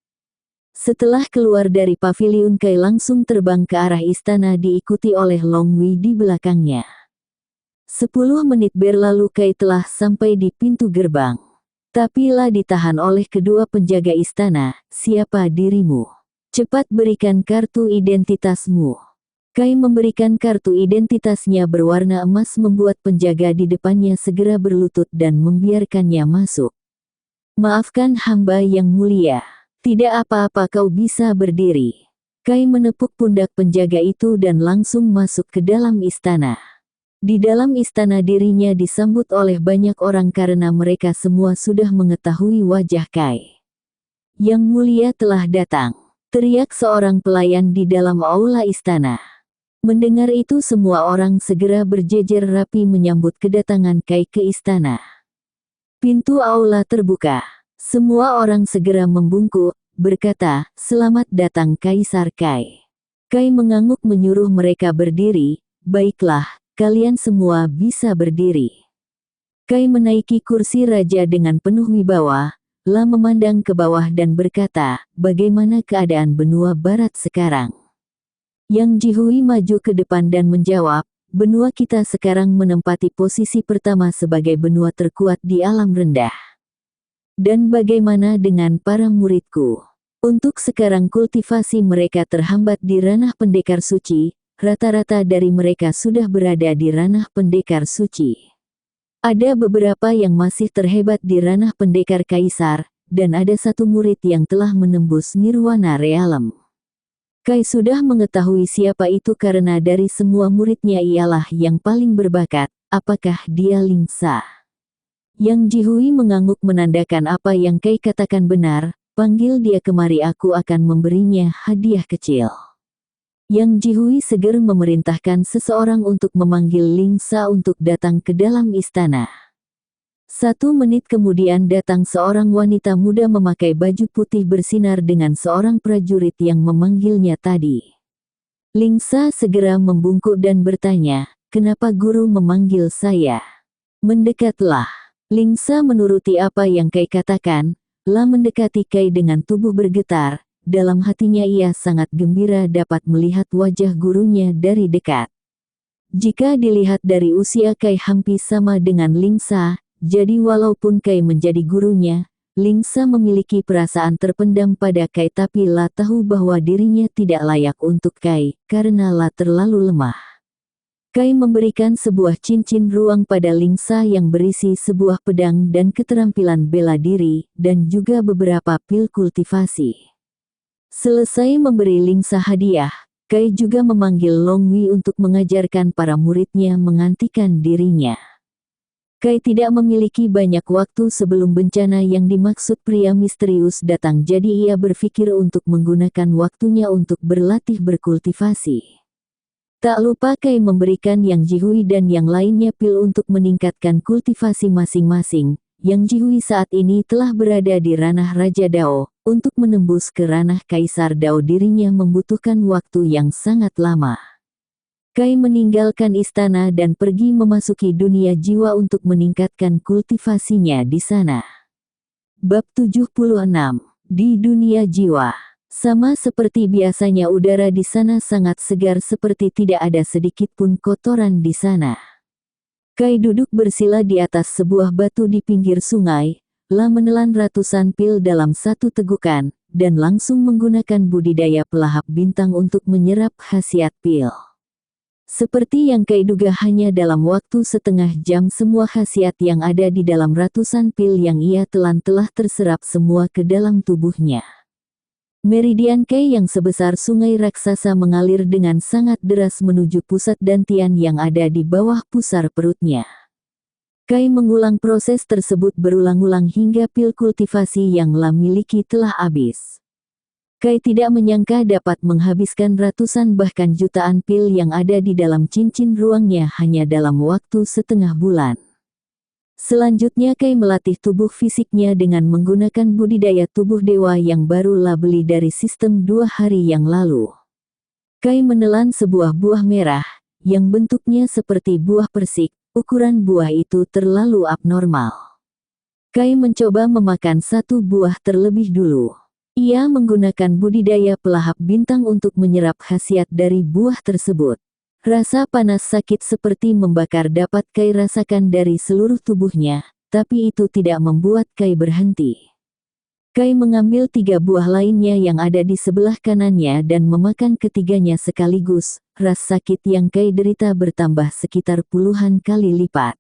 Setelah keluar dari paviliun Kai langsung terbang ke arah istana diikuti oleh Long Wei di belakangnya. 10 menit berlalu Kai telah sampai di pintu gerbang. Tapi ditahan oleh kedua penjaga istana. "Siapa dirimu? Cepat berikan kartu identitasmu." Kai memberikan kartu identitasnya berwarna emas membuat penjaga di depannya segera berlutut dan membiarkannya masuk. "Maafkan hamba yang mulia. Tidak apa-apa, kau bisa berdiri." Kai menepuk pundak penjaga itu dan langsung masuk ke dalam istana. Di dalam istana dirinya disambut oleh banyak orang karena mereka semua sudah mengetahui wajah Kai. "Yang mulia telah datang," teriak seorang pelayan di dalam aula istana. Mendengar itu semua orang segera berjejer rapi menyambut kedatangan Kai ke istana. Pintu aula terbuka. Semua orang segera membungkuk, berkata, "Selamat datang Kaisar Kai." Kai mengangguk menyuruh mereka berdiri. "Baiklah, kalian semua bisa berdiri." Kai menaiki kursi raja dengan penuh wibawa, memandang ke bawah dan berkata, "Bagaimana keadaan benua barat sekarang?" Yang Jihui maju ke depan dan menjawab, "Benua kita sekarang menempati posisi pertama sebagai benua terkuat di alam rendah." "Dan bagaimana dengan para muridku? Untuk sekarang kultivasi mereka terhambat di ranah pendekar suci, rata-rata dari mereka sudah berada di ranah pendekar suci. Ada beberapa yang masih terhebat di ranah pendekar kaisar, dan ada satu murid yang telah menembus nirwana realem." Kai sudah mengetahui siapa itu karena dari semua muridnya ialah yang paling berbakat. Apakah dia Lingsa? Yang Jihui mengangguk menandakan apa yang Kai katakan benar. "Panggil dia kemari, aku akan memberinya hadiah kecil." Yang Jihui segera memerintahkan seseorang untuk memanggil Lingsa untuk datang ke dalam istana. 1 menit kemudian datang seorang wanita muda memakai baju putih bersinar dengan seorang prajurit yang memanggilnya tadi. Lingsa segera membungkuk dan bertanya, "Kenapa guru memanggil saya?" "Mendekatlah." Lingsa menuruti apa yang Kai katakan, mendekati Kai dengan tubuh bergetar. Dalam hatinya ia sangat gembira dapat melihat wajah gurunya dari dekat. Jika dilihat dari usia Kai hampir sama dengan Lingsa, jadi walaupun Kai menjadi gurunya, Lingsa memiliki perasaan terpendam pada Kai tapi tahu bahwa dirinya tidak layak untuk Kai, karena terlalu lemah. Kai memberikan sebuah cincin ruang pada Lingsa yang berisi sebuah pedang dan keterampilan bela diri, dan juga beberapa pil kultivasi. Selesai memberi Lingsa hadiah, Kai juga memanggil Long Wei untuk mengajarkan para muridnya mengantikan dirinya. Kai tidak memiliki banyak waktu sebelum bencana yang dimaksud pria misterius datang, jadi ia berpikir untuk menggunakan waktunya untuk berlatih berkultivasi. Tak lupa Kai memberikan Yang Jihui dan yang lainnya pil untuk meningkatkan kultivasi masing-masing. Yang Jihui saat ini telah berada di ranah Raja Dao. Untuk menembus ke ranah Kaisar Dao dirinya membutuhkan waktu yang sangat lama. Kai meninggalkan istana dan pergi memasuki dunia jiwa untuk meningkatkan kultivasinya di sana. Bab 76. Di dunia jiwa. Sama seperti biasanya udara di sana sangat segar seperti tidak ada sedikit pun kotoran di sana. Kai duduk bersila di atas sebuah batu di pinggir sungai, lah menelan ratusan pil dalam satu tegukan, dan langsung menggunakan budidaya pelahap bintang untuk menyerap khasiat pil. Seperti yang Kai duga, hanya dalam waktu setengah jam semua khasiat yang ada di dalam ratusan pil yang ia telan telah terserap semua ke dalam tubuhnya. Meridian Kai yang sebesar sungai raksasa mengalir dengan sangat deras menuju pusat dantian yang ada di bawah pusar perutnya. Kai mengulang proses tersebut berulang-ulang hingga pil kultivasi yang Lam miliki telah habis. Kai tidak menyangka dapat menghabiskan ratusan bahkan jutaan pil yang ada di dalam cincin ruangnya hanya dalam waktu setengah bulan. Selanjutnya Kai melatih tubuh fisiknya dengan menggunakan budidaya tubuh dewa yang baru lah beli dari sistem 2 hari yang lalu. Kai menelan sebuah buah merah, yang bentuknya seperti buah persik, ukuran buah itu terlalu abnormal. Kai mencoba memakan satu buah terlebih dulu. Ia menggunakan budidaya pelahap bintang untuk menyerap khasiat dari buah tersebut. Rasa panas sakit seperti membakar dapat Kai rasakan dari seluruh tubuhnya, tapi itu tidak membuat Kai berhenti. Kai mengambil 3 buah lainnya yang ada di sebelah kanannya dan memakan ketiganya sekaligus. Rasa sakit yang Kai derita bertambah sekitar puluhan kali lipat.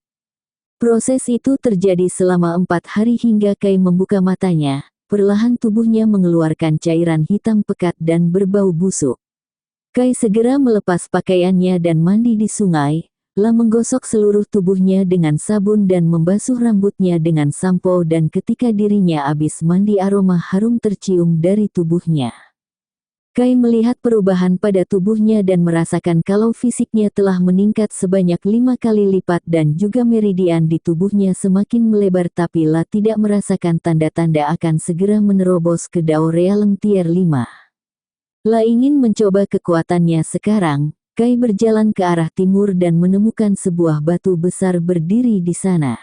Proses itu terjadi selama 4 hari hingga Kai membuka matanya, perlahan tubuhnya mengeluarkan cairan hitam pekat dan berbau busuk. Kai segera melepas pakaiannya dan mandi di sungai, lah menggosok seluruh tubuhnya dengan sabun dan membasuh rambutnya dengan sampo, dan ketika dirinya habis mandi aroma harum tercium dari tubuhnya. Kai melihat perubahan pada tubuhnya dan merasakan kalau fisiknya telah meningkat sebanyak 5 kali lipat dan juga meridian di tubuhnya semakin melebar, tapi lah tidak merasakan tanda-tanda akan segera menerobos ke Dao Realm Tier 5. Lah ingin mencoba kekuatannya sekarang. Kai berjalan ke arah timur dan menemukan sebuah batu besar berdiri di sana.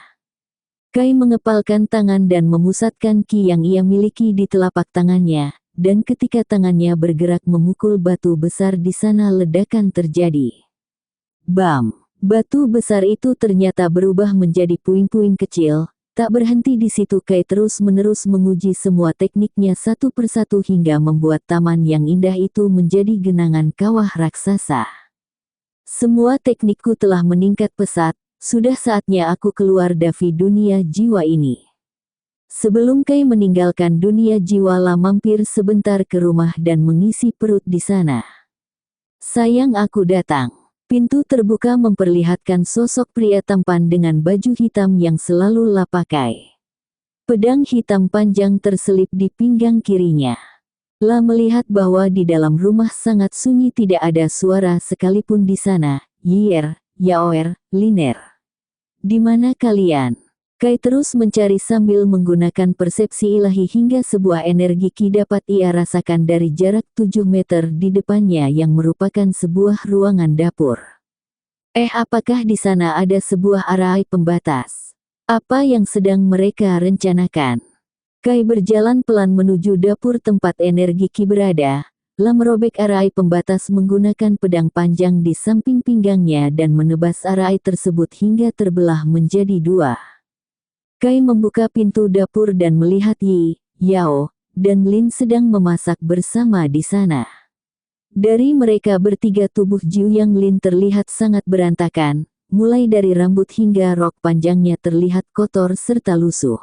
Kai mengepalkan tangan dan memusatkan ki yang ia miliki di telapak tangannya, dan ketika tangannya bergerak memukul batu besar di sana ledakan terjadi. Bam! Batu besar itu ternyata berubah menjadi puing-puing kecil. Tak berhenti di situ, Kai terus-menerus menguji semua tekniknya satu persatu hingga membuat taman yang indah itu menjadi genangan kawah raksasa. Semua teknikku telah meningkat pesat, sudah saatnya aku keluar dari dunia jiwa ini. Sebelum Kai meninggalkan dunia jiwa, lah mampir sebentar ke rumah dan mengisi perut di sana. Sayang, aku datang. Pintu terbuka memperlihatkan sosok pria tampan dengan baju hitam yang selalu lah pakai. Pedang hitam panjang terselip di pinggang kirinya. Lah melihat bahwa di dalam rumah sangat sunyi, tidak ada suara sekalipun di sana. Yier, Yaoer, Liner. Di mana kalian? Kai terus mencari sambil menggunakan persepsi ilahi hingga sebuah energi ki dapat ia rasakan dari jarak 7 meter di depannya yang merupakan sebuah ruangan dapur. Apakah di sana ada sebuah arai pembatas? Apa yang sedang mereka rencanakan? Kai berjalan pelan menuju dapur tempat energi ki berada, lah merobek arai pembatas menggunakan pedang panjang di samping pinggangnya dan menebas arai tersebut hingga terbelah menjadi 2. Kai membuka pintu dapur dan melihat Yi, Yao, dan Lin sedang memasak bersama di sana. Dari mereka bertiga tubuh Jiu Yang Lin terlihat sangat berantakan, mulai dari rambut hingga rok panjangnya terlihat kotor serta lusuh.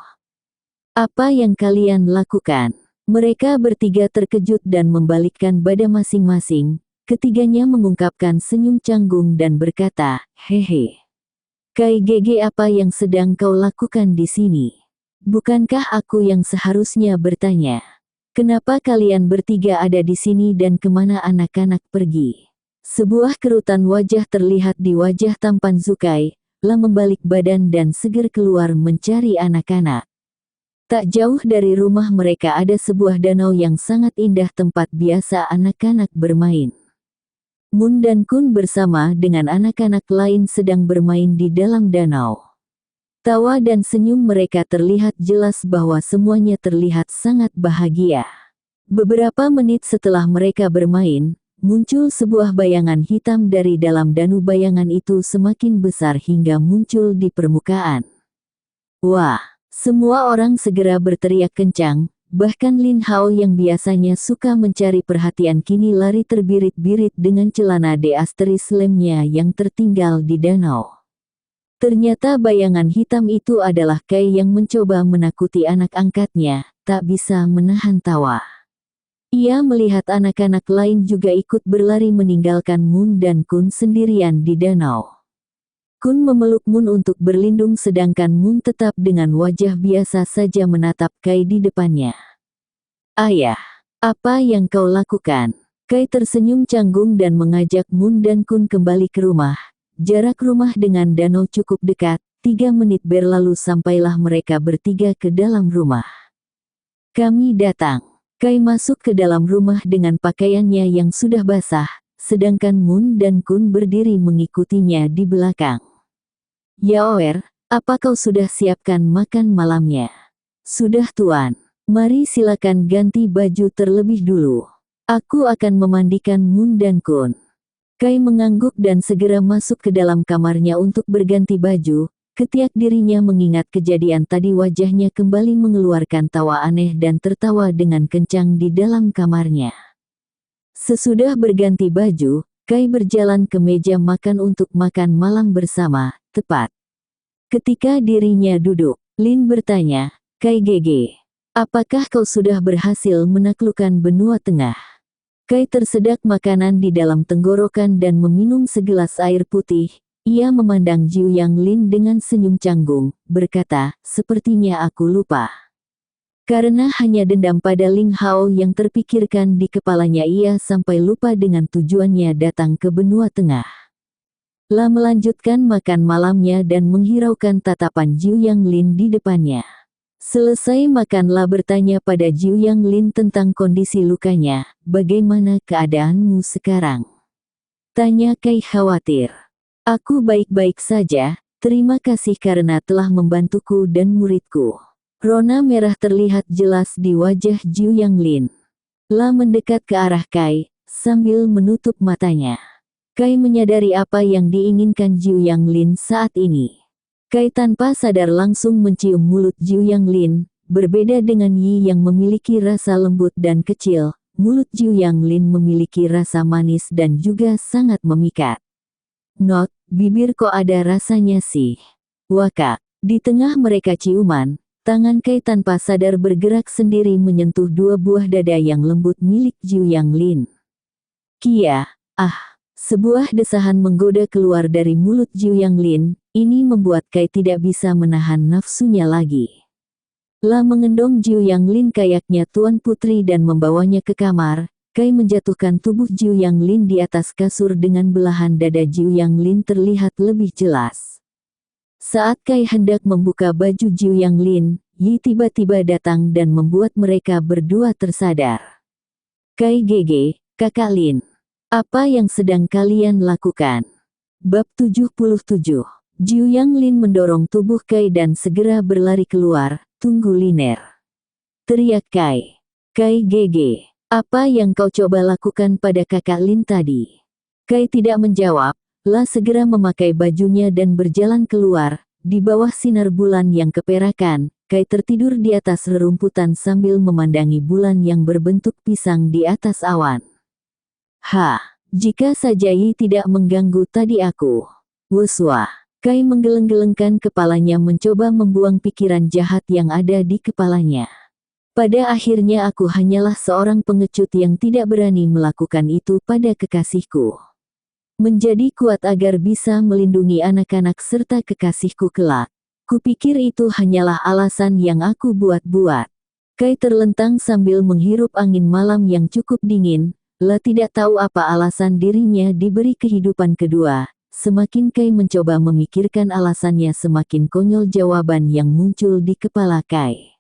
Apa yang kalian lakukan? Mereka bertiga terkejut dan membalikkan badan masing-masing. Ketiganya mengungkapkan senyum canggung dan berkata, hehe. Kai GG, apa yang sedang kau lakukan di sini? Bukankah aku yang seharusnya bertanya? Kenapa kalian bertiga ada di sini dan kemana anak-anak pergi? Sebuah kerutan wajah terlihat di wajah tampan Zukai, La membalik badan dan segera keluar mencari anak-anak. Tak jauh dari rumah mereka ada sebuah danau yang sangat indah tempat biasa anak-anak bermain. Moon dan Kun bersama dengan anak-anak lain sedang bermain di dalam danau. Tawa dan senyum mereka terlihat jelas bahwa semuanya terlihat sangat bahagia. Beberapa menit setelah mereka bermain, muncul sebuah bayangan hitam dari dalam danau. Bayangan itu semakin besar hingga muncul di permukaan. Wah! Semua orang segera berteriak kencang, bahkan Lin Hao yang biasanya suka mencari perhatian kini lari terbirit-birit dengan celana deasteris lemnya yang tertinggal di danau. Ternyata bayangan hitam itu adalah Kai yang mencoba menakuti anak angkatnya, tak bisa menahan tawa. Ia melihat anak-anak lain juga ikut berlari meninggalkan Moon dan Kun sendirian di danau. Kun memeluk Moon untuk berlindung sedangkan Moon tetap dengan wajah biasa saja menatap Kai di depannya. Ayah, apa yang kau lakukan? Kai tersenyum canggung dan mengajak Moon dan Kun kembali ke rumah. Jarak rumah dengan danau cukup dekat, 3 menit berlalu sampailah mereka bertiga ke dalam rumah. Kami datang. Kai masuk ke dalam rumah dengan pakaiannya yang sudah basah, sedangkan Moon dan Kun berdiri mengikutinya di belakang. Yaoer, apa kau sudah siapkan makan malamnya? Sudah tuan. Mari silakan ganti baju terlebih dulu. Aku akan memandikan Moon dan Kun. Kai mengangguk dan segera masuk ke dalam kamarnya untuk berganti baju. Ketiak dirinya mengingat kejadian tadi, wajahnya kembali mengeluarkan tawa aneh dan tertawa dengan kencang di dalam kamarnya. Sesudah berganti baju, Kai berjalan ke meja makan untuk makan malam bersama. Tepat ketika dirinya duduk, Lin bertanya, Kai Gege, apakah kau sudah berhasil menaklukkan benua tengah? Kai tersedak makanan di dalam tenggorokan dan meminum segelas air putih. Ia memandang Jiu Yang Lin dengan senyum canggung, berkata, sepertinya aku lupa. Karena hanya dendam pada Ling Hao yang terpikirkan di kepalanya, ia sampai lupa dengan tujuannya datang ke benua tengah. La melanjutkan makan malamnya dan menghiraukan tatapan Jiu Yang Lin di depannya. Selesai makan, La bertanya pada Jiu Yang Lin tentang kondisi lukanya, bagaimana keadaanmu sekarang? Tanya Kai khawatir. Aku baik-baik saja, terima kasih karena telah membantuku dan muridku. Rona merah terlihat jelas di wajah Jiu Yang Lin. La mendekat ke arah Kai, sambil menutup matanya. Kai menyadari apa yang diinginkan Jiu Yang Lin saat ini. Kai tanpa sadar langsung mencium mulut Jiu Yang Lin, berbeda dengan Yi yang memiliki rasa lembut dan kecil, mulut Jiu Yang Lin memiliki rasa manis dan juga sangat memikat. Not, bibir kok ada rasanya sih. Waka, di tengah mereka ciuman, tangan Kai tanpa sadar bergerak sendiri menyentuh 2 buah dada yang lembut milik Jiu Yang Lin. Kia, sebuah desahan menggoda keluar dari mulut Jiu Yang Lin, ini membuat Kai tidak bisa menahan nafsunya lagi. La mengendong Jiu Yang Lin kayaknya tuan putri dan membawanya ke kamar. Kai menjatuhkan tubuh Jiu Yang Lin di atas kasur dengan belahan dada Jiu Yang Lin terlihat lebih jelas. Saat Kai hendak membuka baju Jiu Yang Lin, Yi tiba-tiba datang dan membuat mereka berdua tersadar. Kai Gege, kakak Lin. Apa yang sedang kalian lakukan? Bab 77. Jiu Yang Lin mendorong tubuh Kai dan segera berlari keluar, tunggu Liner. Teriak Kai. Kai Gege. Apa yang kau coba lakukan pada kakak Lin tadi? Kai tidak menjawab, La segera memakai bajunya dan berjalan keluar, di bawah sinar bulan yang keperakan, Kai tertidur di atas rerumputan sambil memandangi bulan yang berbentuk pisang di atas awan. Jika saja Yi tidak mengganggu tadi aku. Wuswa. Kai menggeleng-gelengkan kepalanya mencoba membuang pikiran jahat yang ada di kepalanya. Pada akhirnya aku hanyalah seorang pengecut yang tidak berani melakukan itu pada kekasihku. Menjadi kuat agar bisa melindungi anak-anak serta kekasihku kelak. Kupikir itu hanyalah alasan yang aku buat-buat. Kai terlentang sambil menghirup angin malam yang cukup dingin. La tidak tahu apa alasan dirinya diberi kehidupan kedua. semakin Kai mencoba memikirkan alasannya semakin konyol jawaban yang muncul di kepala Kai.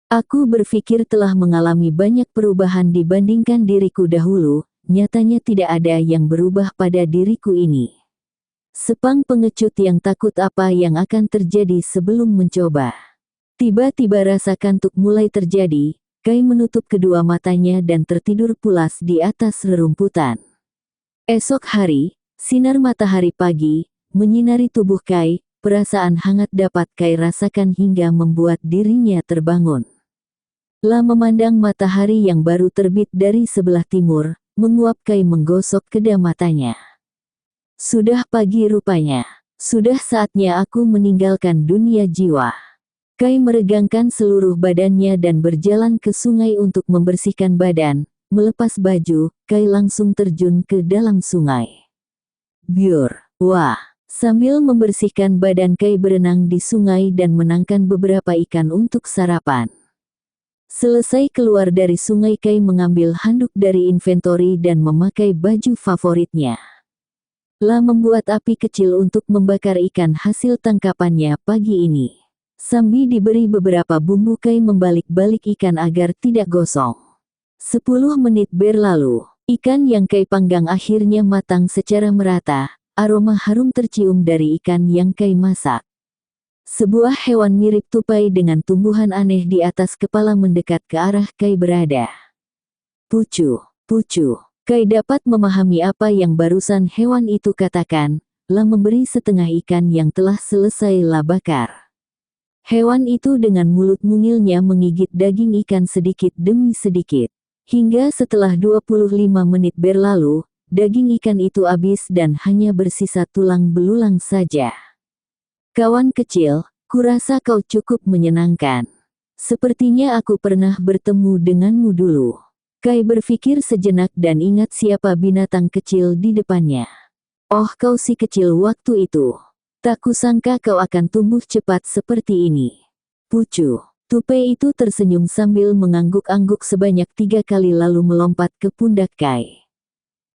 Aku berpikir telah mengalami banyak perubahan dibandingkan diriku dahulu, nyatanya tidak ada yang berubah pada diriku ini. Sepang pengecut yang takut apa yang akan terjadi sebelum mencoba. Tiba-tiba rasa kantuk mulai terjadi, Kai menutup kedua matanya dan tertidur pulas di atas rerumputan. Esok hari, sinar matahari pagi, menyinari tubuh Kai, perasaan hangat dapat Kai rasakan hingga membuat dirinya terbangun. Lah memandang matahari yang baru terbit dari sebelah timur, menguap Kai menggosok kedua matanya. Sudah pagi rupanya. Sudah saatnya aku meninggalkan dunia jiwa. Kai meregangkan seluruh badannya dan berjalan ke sungai untuk membersihkan badan. Melepas baju, Kai langsung terjun ke dalam sungai. Biur, wah. Sambil membersihkan badan Kai berenang di sungai dan menangkap beberapa ikan untuk sarapan. Selesai keluar dari sungai Kai mengambil handuk dari inventori dan memakai baju favoritnya. Lah membuat api kecil untuk membakar ikan hasil tangkapannya pagi ini. Sambil diberi beberapa bumbu Kai membalik-balik ikan agar tidak gosong. 10 menit berlalu, ikan yang Kai panggang akhirnya matang secara merata, aroma harum tercium dari ikan yang Kai masak. Sebuah hewan mirip tupai dengan tumbuhan aneh di atas kepala mendekat ke arah Kai berada. Pucu, pucu. Kai dapat memahami apa yang barusan hewan itu katakan, lah memberi setengah ikan yang telah selesai lah bakar. Hewan itu dengan mulut mungilnya menggigit daging ikan sedikit demi sedikit. Hingga setelah 25 menit berlalu, daging ikan itu habis dan hanya bersisa tulang belulang saja. Kawan kecil, kurasa kau cukup menyenangkan. Sepertinya aku pernah bertemu denganmu dulu. Kai berpikir sejenak dan ingat siapa binatang kecil di depannya. Oh kau si kecil waktu itu. Tak kusangka kau akan tumbuh cepat seperti ini. Pucu. Tupai itu tersenyum sambil mengangguk-angguk sebanyak 3 kali lalu melompat ke pundak Kai.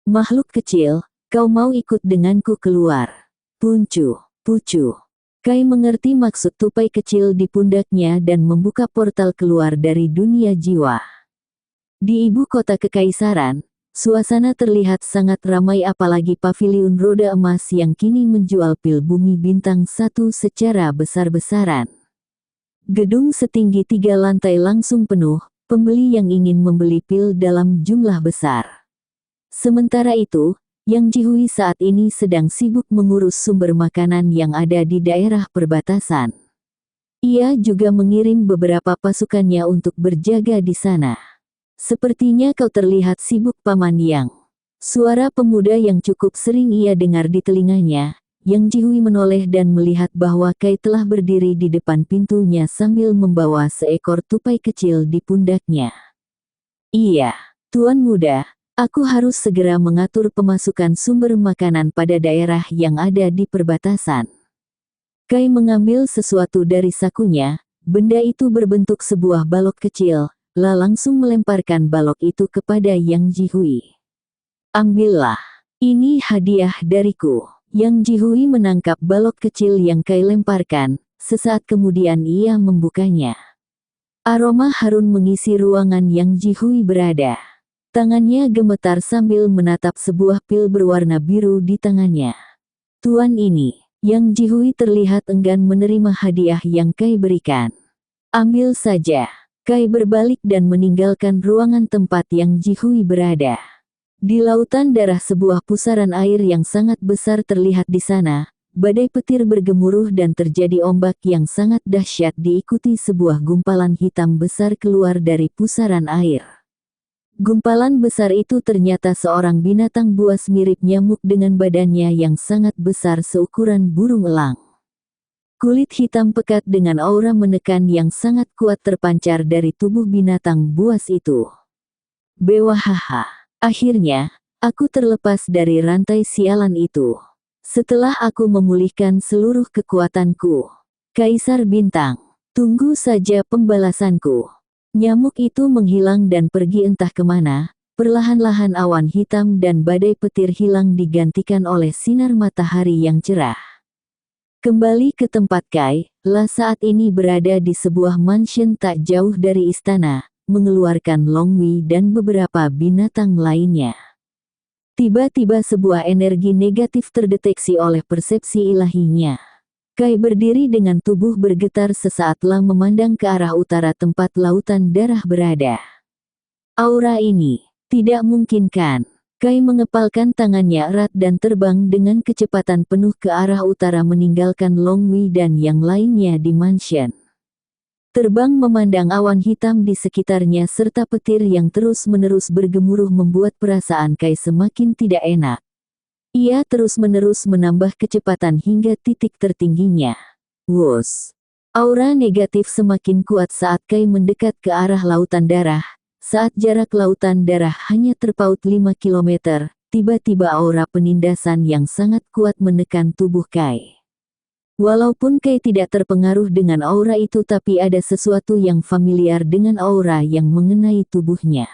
Makhluk kecil, kau mau ikut denganku keluar? Puncu, pucu. Kai mengerti maksud tupai kecil di pundaknya dan membuka portal keluar dari dunia jiwa. Di ibu kota kekaisaran, suasana terlihat sangat ramai apalagi paviliun roda emas yang kini menjual pil bumi bintang 1 secara besar-besaran. Gedung setinggi 3 lantai langsung penuh, pembeli yang ingin membeli pil dalam jumlah besar. Sementara itu, Yang Jihui saat ini sedang sibuk mengurus sumber makanan yang ada di daerah perbatasan. Ia juga mengirim beberapa pasukannya untuk berjaga di sana. Sepertinya kau terlihat sibuk Paman Yang. Suara pemuda yang cukup sering ia dengar di telinganya. Yang Jihui menoleh dan melihat bahwa Kai telah berdiri di depan pintunya sambil membawa seekor tupai kecil di pundaknya. Iya, Tuan Muda. Aku harus segera mengatur pemasukan sumber makanan pada daerah yang ada di perbatasan. Kai mengambil sesuatu dari sakunya, benda itu berbentuk sebuah balok kecil, lah langsung melemparkan balok itu kepada Yang Jihui. Ambillah, ini hadiah dariku. Yang Jihui menangkap balok kecil yang Kai lemparkan, sesaat kemudian ia membukanya. Aroma harum mengisi ruangan Yang Jihui berada. Tangannya gemetar sambil menatap sebuah pil berwarna biru di tangannya. Tuan ini, Yang Jihui terlihat enggan menerima hadiah yang Kai berikan. Ambil saja. Kai berbalik dan meninggalkan ruangan tempat Yang Jihui berada. Di lautan darah sebuah pusaran air yang sangat besar terlihat di sana. Badai petir bergemuruh dan terjadi ombak yang sangat dahsyat diikuti sebuah gumpalan hitam besar keluar dari pusaran air. Gumpalan besar itu ternyata seorang binatang buas mirip nyamuk dengan badannya yang sangat besar seukuran burung elang. Kulit hitam pekat dengan aura menekan yang sangat kuat terpancar dari tubuh binatang buas itu. Bewahaha. Akhirnya, aku terlepas dari rantai sialan itu. Setelah aku memulihkan seluruh kekuatanku. Kaisar Bintang, tunggu saja pembalasanku. Nyamuk itu menghilang dan pergi entah kemana, Perlahan-lahan awan hitam dan badai petir hilang digantikan oleh sinar matahari yang cerah. Kembali ke tempat Kai, La saat ini berada di sebuah mansion tak jauh dari istana, mengeluarkan Longwi dan beberapa binatang lainnya. Tiba-tiba sebuah energi negatif terdeteksi oleh persepsi ilahinya. Kai berdiri dengan tubuh bergetar sesaat lah memandang ke arah utara tempat lautan darah berada. Aura ini tidak mungkin kan? Kai mengepalkan tangannya erat dan terbang dengan kecepatan penuh ke arah utara meninggalkan Longwi dan yang lainnya di mansion. Terbang memandang awan hitam di sekitarnya serta petir yang terus-menerus bergemuruh membuat perasaan Kai semakin tidak enak. Ia terus-menerus menambah kecepatan hingga titik tertingginya. Wus! Aura negatif semakin kuat saat Kai mendekat ke arah lautan darah. Saat jarak lautan darah hanya terpaut 5 km, tiba-tiba aura penindasan yang sangat kuat menekan tubuh Kai. Walaupun Kai tidak terpengaruh dengan aura itu tapi ada sesuatu yang familiar dengan aura yang mengenai tubuhnya.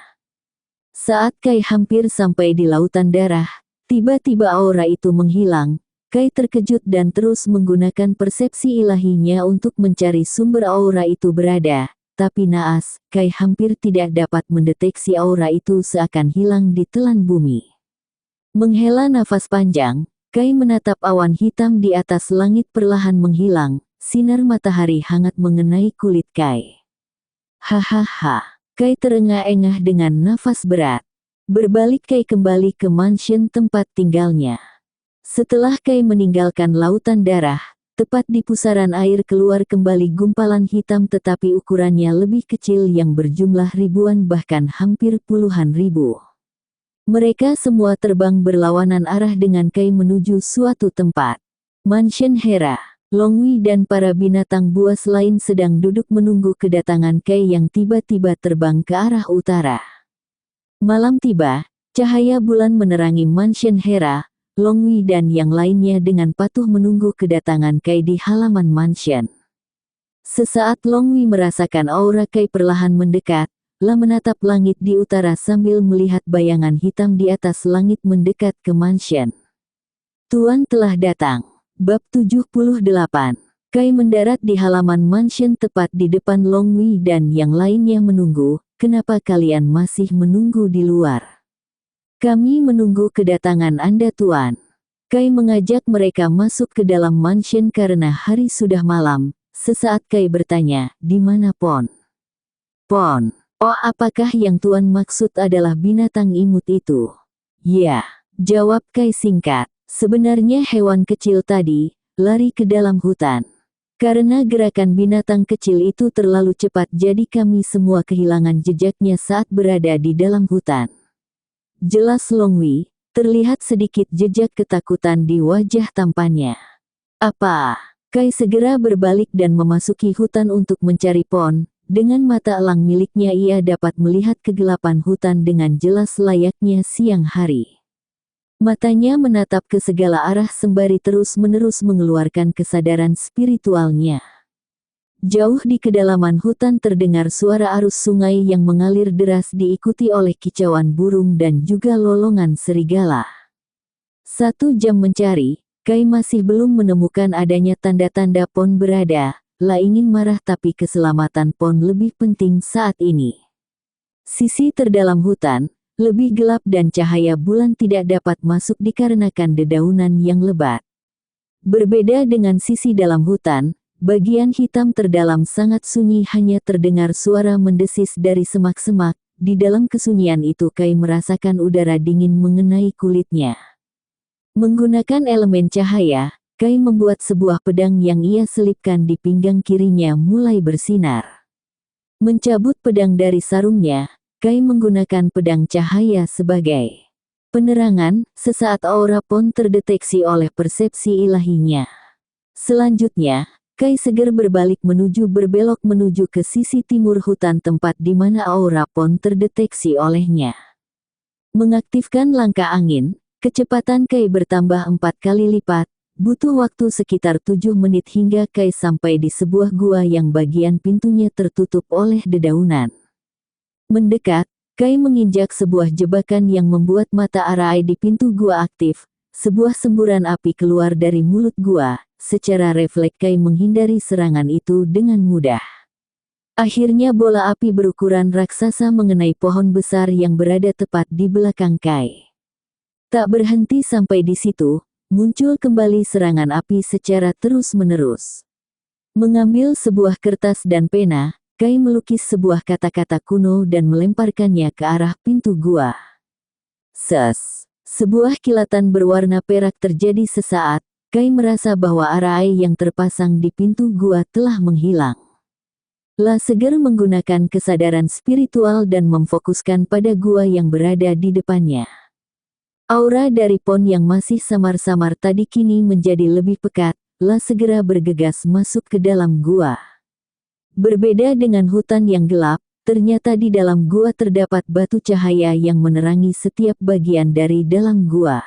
Saat Kai hampir sampai di lautan darah, tiba-tiba aura itu menghilang. Kai terkejut dan terus menggunakan persepsi ilahinya untuk mencari sumber aura itu berada. Tapi naas, Kai hampir tidak dapat mendeteksi aura itu seakan hilang di telan bumi. Menghela nafas panjang, Kai menatap awan hitam di atas langit perlahan menghilang, sinar matahari hangat mengenai kulit Kai. Hahaha, Kai terengah-engah dengan nafas berat. Berbalik Kai kembali ke mansion tempat tinggalnya. Setelah Kai meninggalkan lautan darah, tepat di pusaran air keluar kembali gumpalan hitam tetapi ukurannya lebih kecil yang berjumlah ribuan bahkan hampir puluhan ribu. Mereka semua terbang berlawanan arah dengan Kai menuju suatu tempat. Mansion Hera, Longwi dan para binatang buas lain sedang duduk menunggu kedatangan Kai yang tiba-tiba terbang ke arah utara. Malam tiba, cahaya bulan menerangi Mansion Hera. Longwi dan yang lainnya dengan patuh menunggu kedatangan Kai di halaman mansion. Sesaat Longwi merasakan aura Kai perlahan mendekat, lah menatap langit di utara sambil melihat bayangan hitam di atas langit mendekat ke mansion. Tuan telah datang. Bab 78. Kai mendarat di halaman mansion tepat di depan Longwi dan yang lainnya menunggu. Kenapa kalian masih menunggu di luar? Kami menunggu kedatangan Anda Tuan. Kai mengajak mereka masuk ke dalam mansion karena hari sudah malam. Sesaat Kai bertanya, di mana Pon? Pon, oh apakah yang Tuan maksud adalah binatang imut itu? Ya, jawab Kai singkat. Sebenarnya hewan kecil tadi, lari ke dalam hutan. Karena gerakan binatang kecil itu terlalu cepat jadi kami semua kehilangan jejaknya saat berada di dalam hutan. Jelas Longwi, terlihat sedikit jejak ketakutan di wajah tampannya. Apa? Kai segera berbalik dan memasuki hutan untuk mencari Pon. Dengan mata elang miliknya ia dapat melihat kegelapan hutan dengan jelas layaknya siang hari. Matanya menatap ke segala arah sembari terus-menerus mengeluarkan kesadaran spiritualnya. Jauh di kedalaman hutan terdengar suara arus sungai yang mengalir deras diikuti oleh kicauan burung dan juga lolongan serigala. 1 jam mencari, Kai masih belum menemukan adanya tanda-tanda Pon berada. Lah ingin marah tapi keselamatan Pon lebih penting saat ini. Sisi terdalam hutan, lebih gelap dan cahaya bulan tidak dapat masuk dikarenakan dedaunan yang lebat. Berbeda dengan sisi dalam hutan, bagian hitam terdalam sangat sunyi hanya terdengar suara mendesis dari semak-semak. Di dalam kesunyian itu Kai merasakan udara dingin mengenai kulitnya. Menggunakan elemen cahaya, Kai membuat sebuah pedang yang ia selipkan di pinggang kirinya mulai bersinar. Mencabut pedang dari sarungnya, Kai menggunakan pedang cahaya sebagai penerangan. Sesaat aura Pon terdeteksi oleh persepsi ilahinya. Selanjutnya, Kai segera berbalik berbelok menuju ke sisi timur hutan tempat di mana aura Pon terdeteksi olehnya. Mengaktifkan langkah angin, kecepatan Kai bertambah 4 kali lipat, butuh waktu sekitar 7 menit hingga Kai sampai di sebuah gua yang bagian pintunya tertutup oleh dedaunan. Mendekat, Kai menginjak sebuah jebakan yang membuat mata Arai di pintu gua aktif. Sebuah semburan api keluar dari mulut gua. Secara refleks Kai menghindari serangan itu dengan mudah. Akhirnya bola api berukuran raksasa mengenai pohon besar yang berada tepat di belakang Kai. Tak berhenti sampai di situ, muncul kembali serangan api secara terus-menerus. Mengambil sebuah kertas dan pena, Kai melukis sebuah kata-kata kuno dan melemparkannya ke arah pintu gua. Ses! Sebuah kilatan berwarna perak terjadi sesaat. Kai merasa bahwa Arai yang terpasang di pintu gua telah menghilang. La Seger menggunakan kesadaran spiritual dan memfokuskan pada gua yang berada di depannya. Aura dari Pon yang masih samar-samar tadi kini menjadi lebih pekat. La segera bergegas masuk ke dalam gua. Berbeda dengan hutan yang gelap, ternyata di dalam gua terdapat batu cahaya yang menerangi setiap bagian dari dalam gua.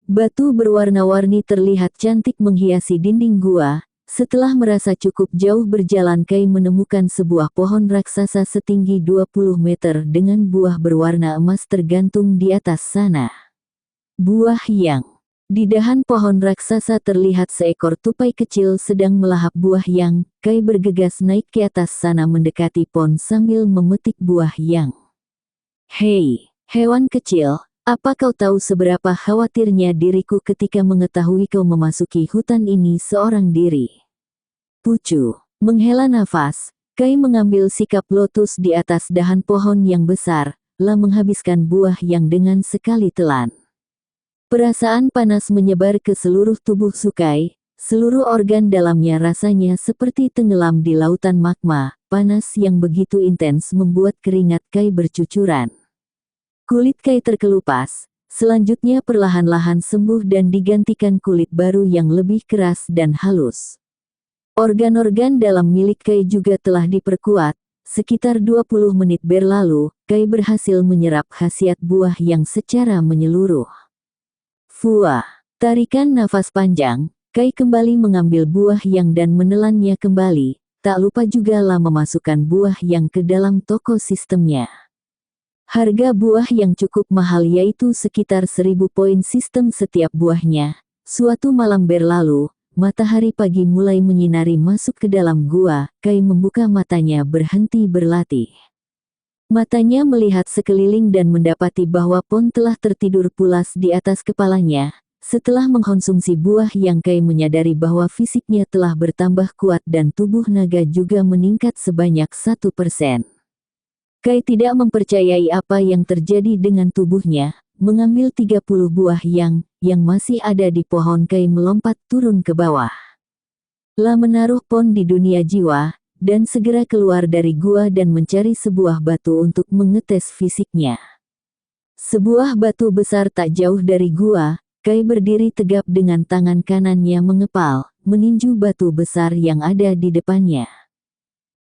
Batu berwarna-warni terlihat cantik menghiasi dinding gua. Setelah merasa cukup jauh berjalan, Kai menemukan sebuah pohon raksasa setinggi 20 meter dengan buah berwarna emas tergantung di atas sana. Buah yang di dahan pohon raksasa terlihat seekor tupai kecil sedang melahap buah yang. Kai bergegas naik ke atas sana mendekati Pon sambil memetik buah yang. Hei, hewan kecil, apa kau tahu seberapa khawatirnya diriku ketika mengetahui kau memasuki hutan ini seorang diri? Pucu, menghela nafas, Kai mengambil sikap lotus di atas dahan pohon yang besar, lalu menghabiskan buah yang dengan sekali telan. Perasaan panas menyebar ke seluruh tubuh Sukai, seluruh organ dalamnya rasanya seperti tenggelam di lautan magma. Panas yang begitu intens membuat keringat Kai bercucuran. Kulit Kai terkelupas, selanjutnya perlahan-lahan sembuh dan digantikan kulit baru yang lebih keras dan halus. Organ-organ dalam milik Kai juga telah diperkuat. Sekitar 20 menit berlalu, Kai berhasil menyerap khasiat buah yang secara menyeluruh. Fuah, tarikan nafas panjang, Kai kembali mengambil buah yang dan menelannya kembali, tak lupa juga lah memasukkan buah yang ke dalam toko sistemnya. Harga buah yang cukup mahal yaitu sekitar 1000 poin sistem setiap buahnya. Suatu malam berlalu, matahari pagi mulai menyinari masuk ke dalam gua. Kai membuka matanya berhenti berlatih. Matanya melihat sekeliling dan mendapati bahwa Pon telah tertidur pulas di atas kepalanya. Setelah mengkonsumsi buah yang, Kai menyadari bahwa fisiknya telah bertambah kuat dan tubuh naga juga meningkat sebanyak 1%. Kai tidak mempercayai apa yang terjadi dengan tubuhnya. Mengambil 30 buah yang masih ada di pohon, Kai melompat turun ke bawah. La menaruh Pon di dunia jiwa, dan segera keluar dari gua dan mencari sebuah batu untuk mengetes fisiknya. Sebuah batu besar tak jauh dari gua. Kai berdiri tegap dengan tangan kanannya mengepal, meninju batu besar yang ada di depannya.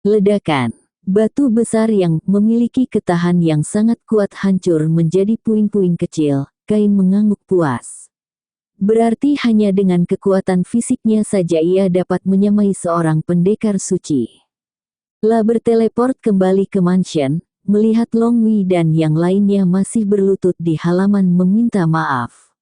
Ledakan. Batu besar yang memiliki ketahan yang sangat kuat hancur menjadi puing-puing kecil. Kai mengangguk puas. Berarti hanya dengan kekuatan fisiknya saja ia dapat menyamai seorang pendekar suci. La berteleport kembali ke mansion, melihat Long Wei dan yang lainnya masih berlutut di halaman meminta maaf.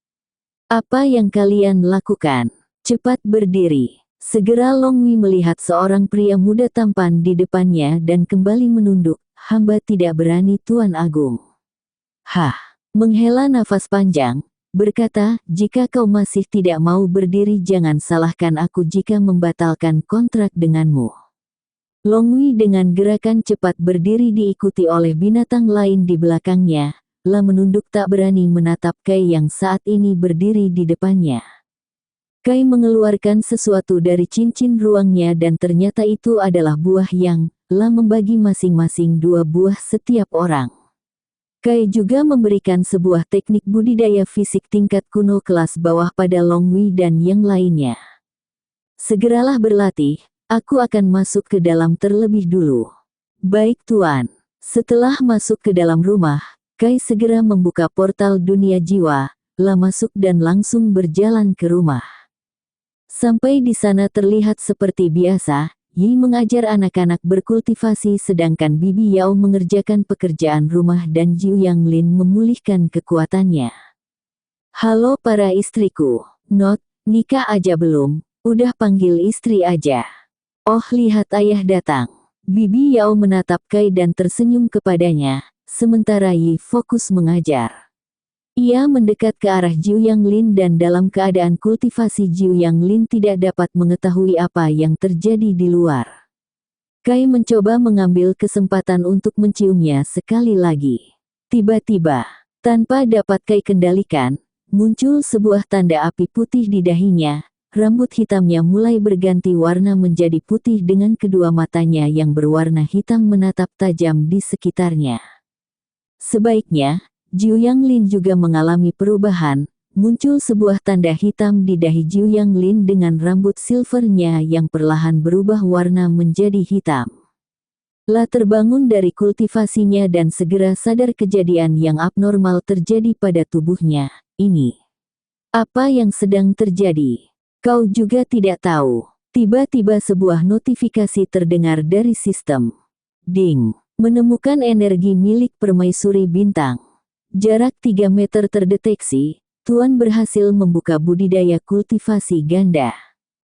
Apa yang kalian lakukan? Cepat berdiri. Segera Long Wei melihat seorang pria muda tampan di depannya dan kembali menunduk. Hamba tidak berani, Tuan Agung. Hah, menghela nafas panjang, berkata, jika kau masih tidak mau berdiri jangan salahkan aku jika membatalkan kontrak denganmu. Long Wei dengan gerakan cepat berdiri diikuti oleh binatang lain di belakangnya, La menunduk tak berani menatap Kai yang saat ini berdiri di depannya. Kai mengeluarkan sesuatu dari cincin ruangnya dan ternyata itu adalah buah yang La membagi masing-masing 2 buah setiap orang. Kai juga memberikan sebuah teknik budidaya fisik tingkat kuno kelas bawah pada Long Wei dan yang lainnya. Segeralah berlatih. Aku akan masuk ke dalam terlebih dulu. Baik Tuan. Setelah masuk ke dalam rumah, Kai segera membuka portal dunia jiwa, La masuk dan langsung berjalan ke rumah. Sampai di sana terlihat seperti biasa, Yi mengajar anak-anak berkultivasi sedangkan Bibi Yao mengerjakan pekerjaan rumah dan Jiu Yanglin memulihkan kekuatannya. Halo para istriku. Not, nikah aja belum, udah panggil istri aja. Oh lihat ayah datang. Bibi Yao menatap Kai dan tersenyum kepadanya, sementara Yi fokus mengajar. Ia mendekat ke arah Jiu Yanglin dan dalam keadaan kultivasi Jiu Yanglin tidak dapat mengetahui apa yang terjadi di luar. Kai mencoba mengambil kesempatan untuk menciumnya sekali lagi. Tiba-tiba, tanpa dapat Kai kendalikan, muncul sebuah tanda api putih di dahinya. Rambut hitamnya mulai berganti warna menjadi putih dengan kedua matanya yang berwarna hitam menatap tajam di sekitarnya. Sebaiknya, Jiu Yanglin juga mengalami perubahan, muncul sebuah tanda hitam di dahi Jiu Yanglin dengan rambut silvernya yang perlahan berubah warna menjadi hitam. La terbangun dari kultivasinya dan segera sadar kejadian yang abnormal terjadi pada tubuhnya. Ini. Apa yang sedang terjadi? Kau juga tidak tahu. Tiba-tiba sebuah notifikasi terdengar dari sistem. Ding. Menemukan energi milik permaisuri bintang. Jarak 3 meter terdeteksi, Tuan berhasil membuka budidaya kultivasi ganda.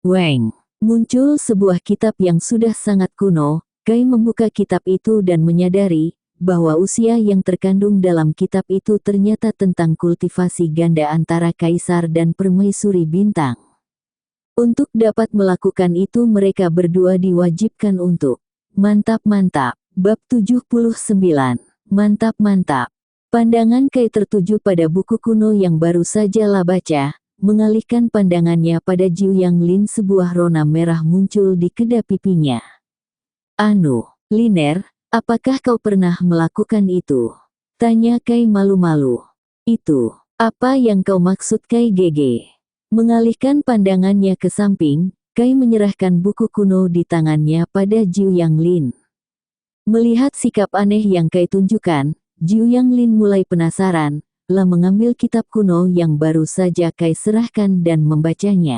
Weng. Muncul sebuah kitab yang sudah sangat kuno. Kai membuka kitab itu dan menyadari bahwa usia yang terkandung dalam kitab itu ternyata tentang kultivasi ganda antara kaisar dan permaisuri bintang. Untuk dapat melakukan itu mereka berdua diwajibkan untuk mantap-mantap. Bab 79. Mantap-mantap. Pandangan Kai tertuju pada buku kuno yang baru saja La baca, mengalihkan pandangannya pada Jiu Yanglin. Sebuah rona merah muncul di kedap pipinya. Anu, Liner, apakah kau pernah melakukan itu? Tanya Kai malu-malu. Itu, apa yang kau maksud Kai Gege? Mengalihkan pandangannya ke samping, Kai menyerahkan buku kuno di tangannya pada Jiu Yanglin. Melihat sikap aneh yang Kai tunjukkan, Jiu Yanglin mulai penasaran, La mengambil kitab kuno yang baru saja Kai serahkan dan membacanya.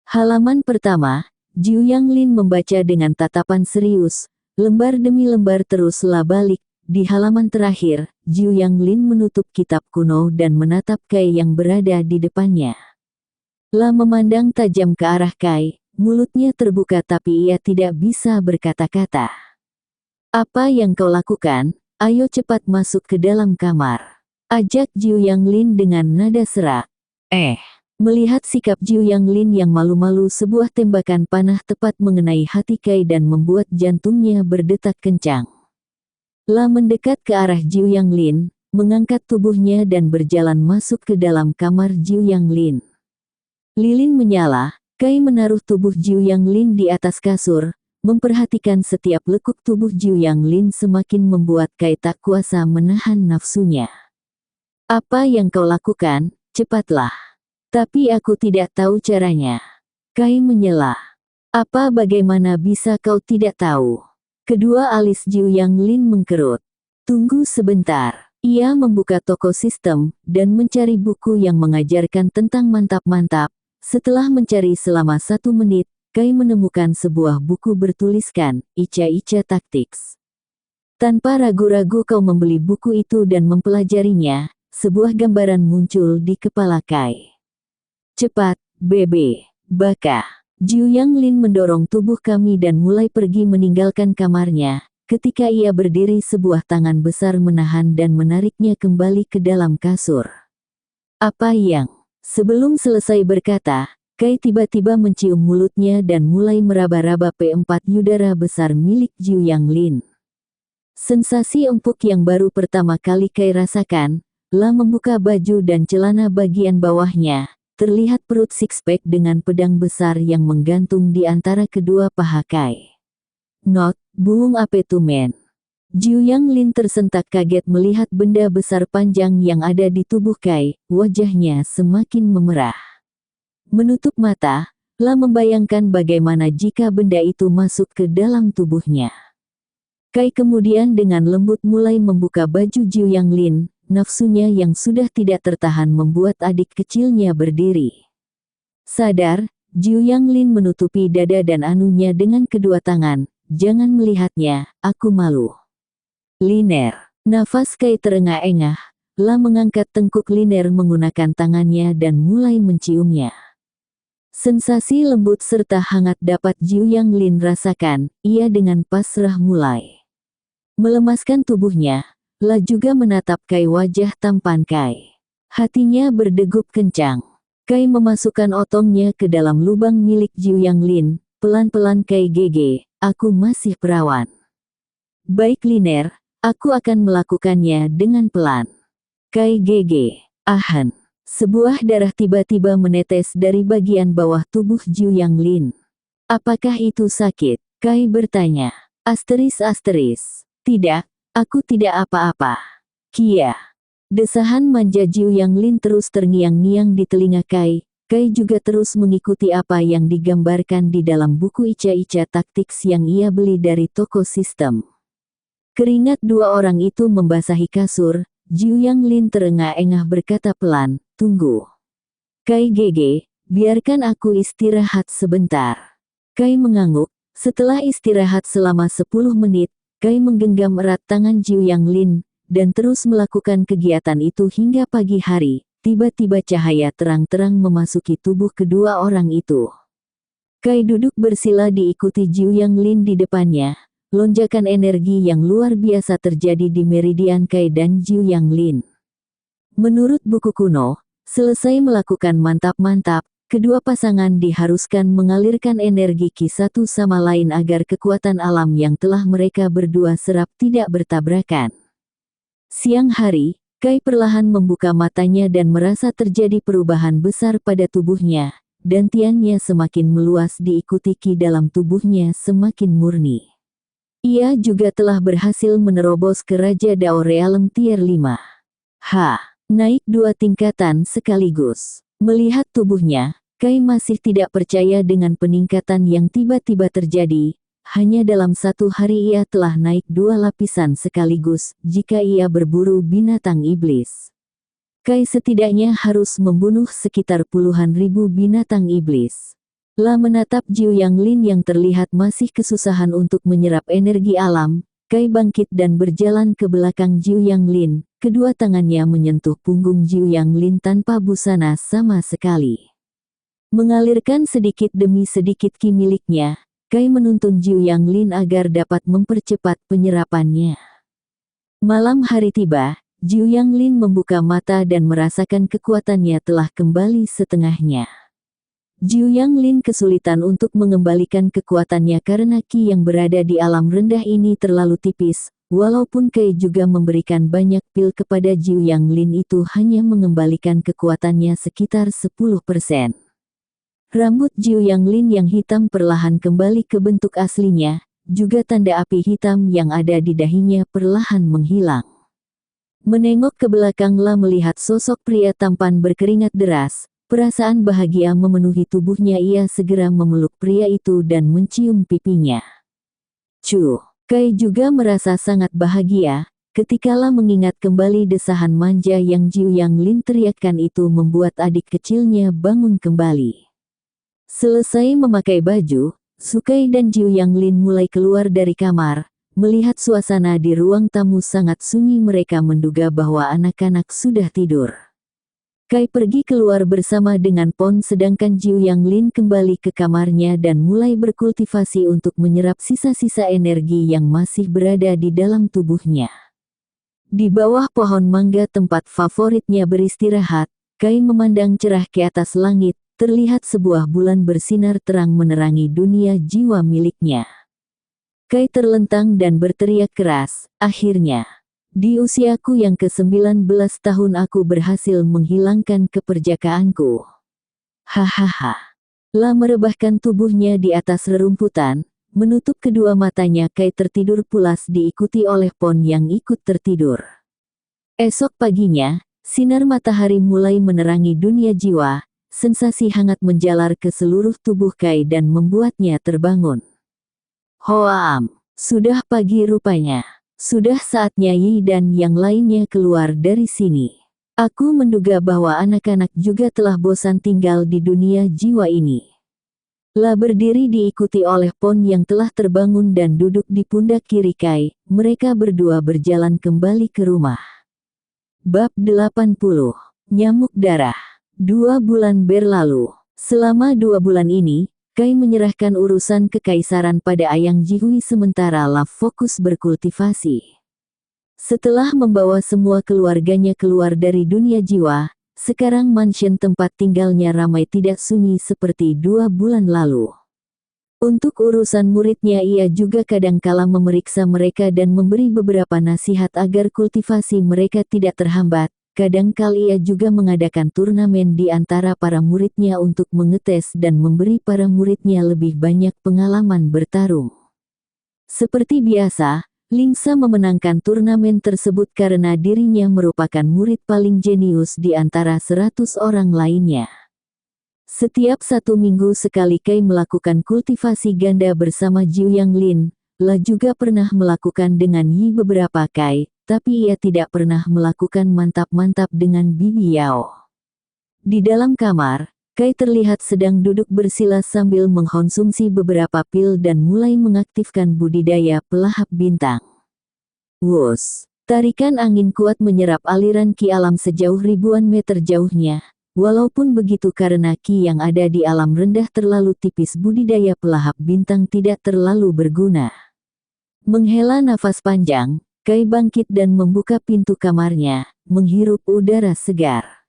Halaman pertama, Jiu Yanglin membaca dengan tatapan serius, lembar demi lembar terus La balik. Di halaman terakhir, Jiu Yanglin menutup kitab kuno dan menatap Kai yang berada di depannya. La memandang tajam ke arah Kai, mulutnya terbuka tapi ia tidak bisa berkata-kata. Apa yang kau lakukan? Ayo cepat masuk ke dalam kamar. Ajak Jiu Yanglin dengan nada serak. Melihat sikap Jiu Yanglin yang malu-malu, sebuah tembakan panah tepat mengenai hati Kai dan membuat jantungnya berdetak kencang. La mendekat ke arah Jiu Yanglin, mengangkat tubuhnya dan berjalan masuk ke dalam kamar Jiu Yanglin. Lilin menyala, Kai menaruh tubuh Jiu Yanglin di atas kasur, memperhatikan setiap lekuk tubuh Jiu Yanglin semakin membuat Kai tak kuasa menahan nafsunya. Apa yang kau lakukan? Cepatlah. Tapi aku tidak tahu caranya. Kai menyela. Apa bagaimana bisa kau tidak tahu? Kedua alis Jiu Yanglin mengkerut. Tunggu sebentar. Ia membuka toko sistem dan mencari buku yang mengajarkan tentang mantap-mantap. Setelah mencari selama 1 menit, Kai menemukan sebuah buku bertuliskan, Ica-Ica Tactics. Tanpa ragu-ragu kau membeli buku itu dan mempelajarinya, sebuah gambaran muncul di kepala Kai. Cepat, Bebe, Baka. Jiu Yanglin mendorong tubuh kami dan mulai pergi meninggalkan kamarnya. Ketika ia berdiri, sebuah tangan besar menahan dan menariknya kembali ke dalam kasur. Apa yang? Sebelum selesai berkata, Kai tiba-tiba mencium mulutnya dan mulai meraba-raba P4 udara besar milik Jiu Yanglin. Sensasi empuk yang baru pertama kali Kai rasakan. La membuka baju dan celana bagian bawahnya. Terlihat perut six-pack dengan pedang besar yang menggantung di antara kedua paha Kai. Not, buung apa tuh men? Jiu Yanglin tersentak kaget melihat benda besar panjang yang ada di tubuh Kai. Wajahnya semakin memerah. Menutup mata, La membayangkan bagaimana jika benda itu masuk ke dalam tubuhnya. Kai kemudian dengan lembut mulai membuka baju Jiu Yanglin, nafsunya yang sudah tidak tertahan membuat adik kecilnya berdiri. Sadar, Jiu Yanglin menutupi dada dan anunya dengan kedua tangan. Jangan melihatnya, aku malu. Liner. Nafas Kai terengah-engah. La mengangkat tengkuk Liner menggunakan tangannya dan mulai menciumnya. Sensasi lembut serta hangat dapat Jiu Yanglin rasakan. Ia dengan pasrah mulai melemaskan tubuhnya. La juga menatap Kai, wajah tampan Kai. Hatinya berdegup kencang. Kai memasukkan otongnya ke dalam lubang milik Jiu Yanglin. Pelan-pelan Kai GG, aku masih perawan. Baik Liner, aku akan melakukannya dengan pelan. Kai GG, ahan. Sebuah darah tiba-tiba menetes dari bagian bawah tubuh Jiu Yanglin. Apakah itu sakit? Kai bertanya. Asteris. Tidak, aku tidak apa-apa. Kia. Desahan manja Jiu Yanglin terus terngiang-ngiang di telinga Kai. Kai juga terus mengikuti apa yang digambarkan di dalam buku ica-ica taktik yang ia beli dari toko sistem. Keringat dua orang itu membasahi kasur. Jiu Yanglin terengah-engah berkata pelan, tunggu. Kai GG, biarkan aku istirahat sebentar. Kai mengangguk. Setelah istirahat selama 10 menit, Kai menggenggam erat tangan Jiu Yanglin dan terus melakukan kegiatan itu hingga pagi hari. Tiba-tiba cahaya terang-terang memasuki tubuh kedua orang itu. Kai duduk bersila diikuti Jiu Yanglin di depannya. Lonjakan energi yang luar biasa terjadi di meridian Kai dan Jiu Yanglin. Menurut buku kuno, selesai melakukan mantap-mantap, kedua pasangan diharuskan mengalirkan energi Ki satu sama lain agar kekuatan alam yang telah mereka berdua serap tidak bertabrakan. Siang hari, Kai perlahan membuka matanya dan merasa terjadi perubahan besar pada tubuhnya, dan tiannya semakin meluas diikuti Ki dalam tubuhnya semakin murni. Ia juga telah berhasil menerobos ke Raja Dao Realm Tier 5. Naik 2 tingkatan sekaligus. Melihat tubuhnya, Kai masih tidak percaya dengan peningkatan yang tiba-tiba terjadi. Hanya dalam 1 hari ia telah naik 2 lapisan sekaligus, jika ia berburu binatang iblis. Kai setidaknya harus membunuh sekitar puluhan ribu binatang iblis. La menatap Jiu Yanglin yang terlihat masih kesusahan untuk menyerap energi alam. Kai bangkit dan berjalan ke belakang Jiu Yanglin. Kedua tangannya menyentuh punggung Jiu Yanglin tanpa busana sama sekali. Mengalirkan sedikit demi sedikit ki miliknya, Kai menuntun Jiu Yanglin agar dapat mempercepat penyerapannya. Malam hari tiba, Jiu Yanglin membuka mata dan merasakan kekuatannya telah kembali setengahnya. Jiu Yanglin kesulitan untuk mengembalikan kekuatannya karena ki yang berada di alam rendah ini terlalu tipis, walaupun Kai juga memberikan banyak pil kepada Jiu Yanglin itu hanya mengembalikan kekuatannya sekitar 10%. Rambut Jiu Yanglin yang hitam perlahan kembali ke bentuk aslinya, juga tanda api hitam yang ada di dahinya perlahan menghilang. Menengok ke belakang La melihat sosok pria tampan berkeringat deras, perasaan bahagia memenuhi tubuhnya. Ia segera memeluk pria itu dan mencium pipinya. Kai juga merasa sangat bahagia, ketika La mengingat kembali desahan manja yang Jiu Yanglin teriakkan itu membuat adik kecilnya bangun kembali. Selesai memakai baju, Sukai dan Jiu Yanglin mulai keluar dari kamar. Melihat suasana di ruang tamu sangat sunyi, mereka menduga bahwa anak-anak sudah tidur. Kai pergi keluar bersama dengan Pon sedangkan Jiu Yanglin kembali ke kamarnya dan mulai berkultivasi untuk menyerap sisa-sisa energi yang masih berada di dalam tubuhnya. Di bawah pohon mangga tempat favoritnya beristirahat, Kai memandang cerah ke atas langit. Terlihat sebuah bulan bersinar terang menerangi dunia jiwa miliknya. Kai terlentang dan berteriak keras, akhirnya. Di usiaku yang ke-19 tahun aku berhasil menghilangkan keperjakaanku. Hahaha. La merebahkan tubuhnya di atas rerumputan, menutup kedua matanya. Kai tertidur pulas diikuti oleh Pon yang ikut tertidur. Esok paginya, sinar matahari mulai menerangi dunia jiwa. Sensasi hangat menjalar ke seluruh tubuh Kai dan membuatnya terbangun. Hoam, sudah pagi rupanya. Sudah saatnya Yi dan yang lainnya keluar dari sini. Aku menduga bahwa anak-anak juga telah bosan tinggal di dunia jiwa ini. La berdiri diikuti oleh Pon yang telah terbangun dan duduk di pundak kiri Kai. Mereka berdua berjalan kembali ke rumah. Bab 80. Nyamuk darah. 2 bulan berlalu. Selama 2 bulan ini, Kai menyerahkan urusan kekaisaran pada Ayang Jihui sementara La fokus berkultivasi. Setelah membawa semua keluarganya keluar dari dunia jiwa, sekarang mansion tempat tinggalnya ramai tidak sunyi seperti 2 bulan lalu. Untuk urusan muridnya ia juga kadangkala memeriksa mereka dan memberi beberapa nasihat agar kultivasi mereka tidak terhambat. Kadangkala ia juga mengadakan turnamen di antara para muridnya untuk mengetes dan memberi para muridnya lebih banyak pengalaman bertarung. Seperti biasa, Lingsa memenangkan turnamen tersebut karena dirinya merupakan murid paling jenius di antara 100 orang lainnya. Setiap 1 minggu sekali Kai melakukan kultivasi ganda bersama Jiu Yang Lin. La juga pernah melakukan dengan Yi beberapa Kai, tapi ia tidak pernah melakukan mantap-mantap dengan Bibi Yao. Di dalam kamar, Kai terlihat sedang duduk bersila sambil mengkonsumsi beberapa pil dan mulai mengaktifkan budidaya pelahap bintang. Wus! Tarikan angin kuat menyerap aliran ki alam sejauh ribuan meter jauhnya. Walaupun begitu karena ki yang ada di alam rendah terlalu tipis budidaya pelahap bintang tidak terlalu berguna. Menghela nafas panjang, Kai bangkit dan membuka pintu kamarnya, menghirup udara segar.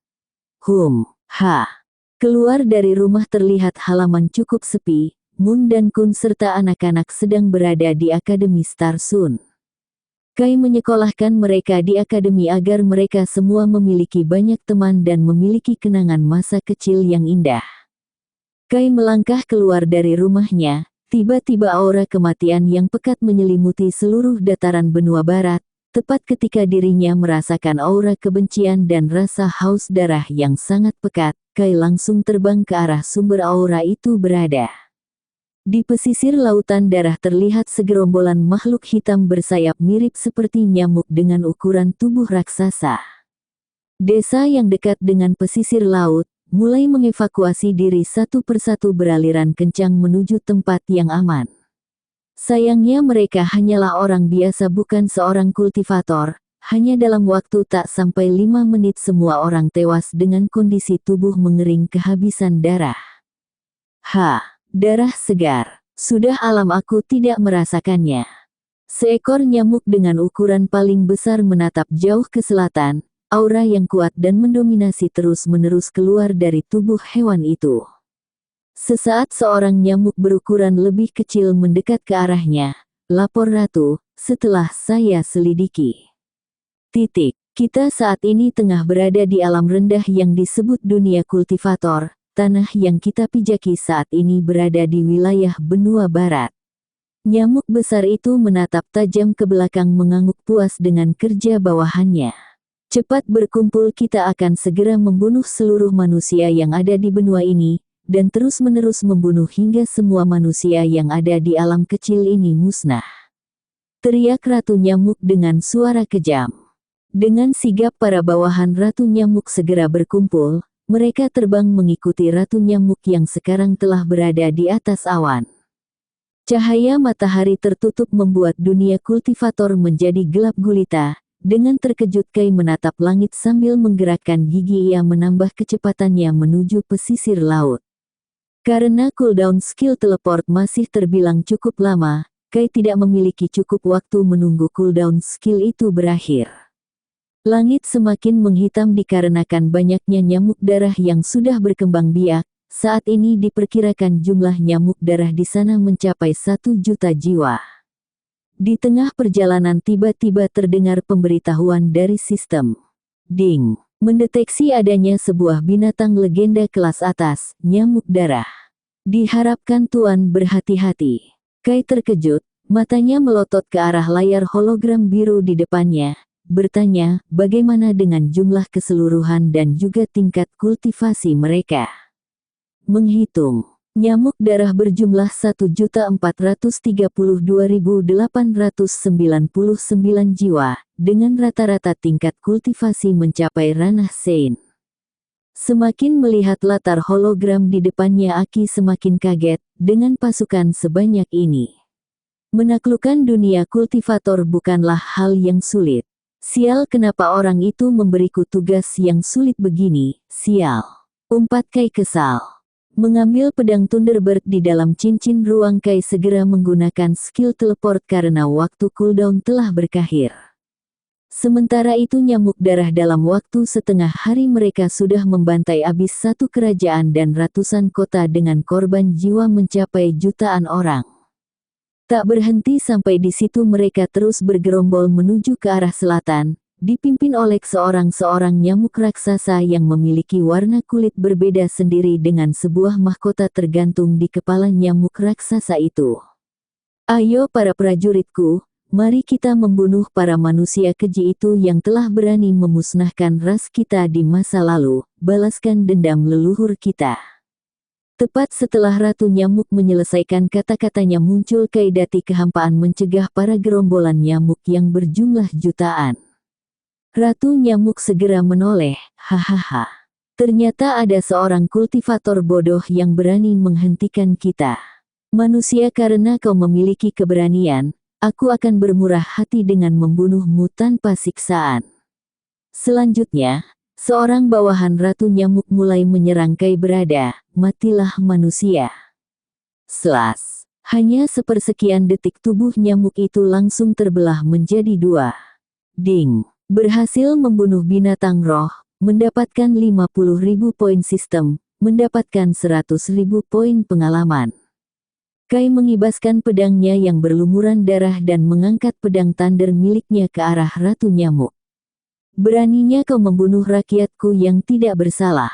Keluar dari rumah terlihat halaman cukup sepi. Moon dan Kun serta anak-anak sedang berada di Akademi Star Sun. Kai menyekolahkan mereka di akademi agar mereka semua memiliki banyak teman dan memiliki kenangan masa kecil yang indah. Kai melangkah keluar dari rumahnya, tiba-tiba aura kematian yang pekat menyelimuti seluruh dataran benua barat. Tepat ketika dirinya merasakan aura kebencian dan rasa haus darah yang sangat pekat, Kai langsung terbang ke arah sumber aura itu berada. Di pesisir lautan darah terlihat segerombolan makhluk hitam bersayap mirip seperti nyamuk dengan ukuran tubuh raksasa. Desa yang dekat dengan pesisir laut, mulai mengevakuasi diri satu persatu beraliran kencang menuju tempat yang aman. Sayangnya mereka hanyalah orang biasa bukan seorang kultivator, hanya dalam waktu tak sampai 5 menit semua orang tewas dengan kondisi tubuh mengering kehabisan darah. Darah segar. Sudah alam aku tidak merasakannya. Seekor nyamuk dengan ukuran paling besar menatap jauh ke selatan, aura yang kuat dan mendominasi terus-menerus keluar dari tubuh hewan itu. Sesaat seorang nyamuk berukuran lebih kecil mendekat ke arahnya. Lapor Ratu, setelah saya selidiki. Kita saat ini tengah berada di alam rendah yang disebut dunia kultivator. Tanah yang kita pijaki saat ini berada di wilayah benua barat. Nyamuk besar itu menatap tajam ke belakang mengangguk puas dengan kerja bawahannya. Cepat berkumpul, kita akan segera membunuh seluruh manusia yang ada di benua ini. Dan terus-menerus membunuh hingga semua manusia yang ada di alam kecil ini musnah. Teriak Ratu Nyamuk dengan suara kejam. Dengan sigap para bawahan Ratu Nyamuk segera berkumpul, mereka terbang mengikuti Ratu Nyamuk yang sekarang telah berada di atas awan. Cahaya matahari tertutup membuat dunia kultivator menjadi gelap gulita. Dengan terkejut Kai menatap langit sambil menggerakkan gigi, ia menambah kecepatannya menuju pesisir laut. Karena cooldown skill teleport masih terbilang cukup lama, Kai tidak memiliki cukup waktu menunggu cooldown skill itu berakhir. Langit semakin menghitam dikarenakan banyaknya nyamuk darah yang sudah berkembang biak. Saat ini diperkirakan jumlah nyamuk darah di sana mencapai 1 juta jiwa. Di tengah perjalanan tiba-tiba terdengar pemberitahuan dari sistem. Ding! Mendeteksi adanya sebuah binatang legenda kelas atas, nyamuk darah. Diharapkan Tuan berhati-hati. Kai terkejut, matanya melotot ke arah layar hologram biru di depannya, bertanya, bagaimana dengan jumlah keseluruhan dan juga tingkat kultivasi mereka? Menghitung. Nyamuk darah berjumlah 1.432.899 jiwa, dengan rata-rata tingkat kultivasi mencapai ranah Sein. Semakin melihat latar hologram di depannya, Aki semakin kaget dengan pasukan sebanyak ini. Menaklukkan dunia kultivator bukanlah hal yang sulit. Sial, kenapa orang itu memberiku tugas yang sulit begini, sial. Umpat Kai kesal. Mengambil pedang Thunderbird di dalam cincin ruang, Kai segera menggunakan skill teleport karena waktu cooldown telah berakhir. Sementara itu nyamuk darah dalam waktu setengah hari mereka sudah membantai abis satu kerajaan dan ratusan kota dengan korban jiwa mencapai jutaan orang. Tak berhenti sampai di situ, mereka terus bergerombol menuju ke arah selatan, dipimpin oleh seorang nyamuk raksasa yang memiliki warna kulit berbeda sendiri dengan sebuah mahkota tergantung di kepala nyamuk raksasa itu. Ayo para prajuritku, mari kita membunuh para manusia keji itu yang telah berani memusnahkan ras kita di masa lalu, balaskan dendam leluhur kita. Tepat setelah Ratu Nyamuk menyelesaikan kata-katanya, muncul Kaidati kehampaan mencegah para gerombolan nyamuk yang berjumlah jutaan. Ratu Nyamuk segera menoleh, hahaha. Ternyata ada seorang kultivator bodoh yang berani menghentikan kita. Manusia, karena kau memiliki keberanian, aku akan bermurah hati dengan membunuhmu tanpa siksaan. Selanjutnya, seorang bawahan Ratu Nyamuk mulai menyerang Kai Berada, matilah manusia. Selas. Hanya sepersekian detik tubuh nyamuk itu langsung terbelah menjadi dua. Ding. Berhasil membunuh binatang roh, mendapatkan 50.000 poin sistem, mendapatkan 100.000 poin pengalaman. Kai mengibaskan pedangnya yang berlumuran darah dan mengangkat pedang thunder miliknya ke arah Ratu Nyamuk. Beraninya kau membunuh rakyatku yang tidak bersalah.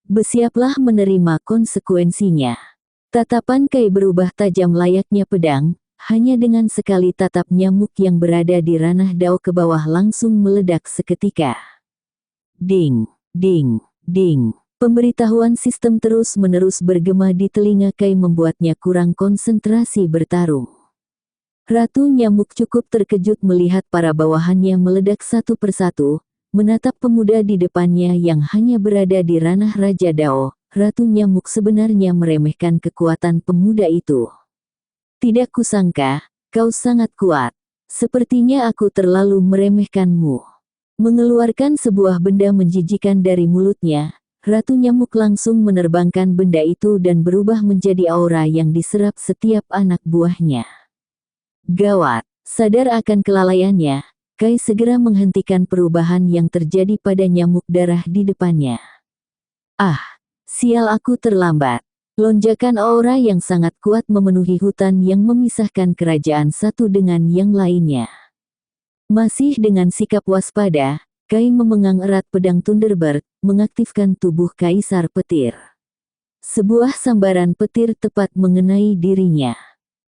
Bersiaplah menerima konsekuensinya. Tatapan Kai berubah tajam layaknya pedang, hanya dengan sekali tatap nyamuk yang berada di ranah Dao ke bawah langsung meledak seketika. Ding, ding, ding. Pemberitahuan sistem terus-menerus bergema di telinga Kai membuatnya kurang konsentrasi bertarung. Ratu Nyamuk cukup terkejut melihat para bawahannya meledak satu persatu, menatap pemuda di depannya yang hanya berada di ranah Raja Dao. Ratu Nyamuk sebenarnya meremehkan kekuatan pemuda itu. Tidak kusangka, kau sangat kuat. Sepertinya aku terlalu meremehkanmu. Mengeluarkan sebuah benda menjijikan dari mulutnya, Ratu Nyamuk langsung menerbangkan benda itu dan berubah menjadi aura yang diserap setiap anak buahnya. Gawat, sadar akan kelalaiannya, Kai segera menghentikan perubahan yang terjadi pada nyamuk darah di depannya. Ah, sial, aku terlambat. Lonjakan aura yang sangat kuat memenuhi hutan yang memisahkan kerajaan satu dengan yang lainnya. Masih dengan sikap waspada, Kai memegang erat pedang Thunderbird, mengaktifkan tubuh Kaisar Petir. Sebuah sambaran petir tepat mengenai dirinya.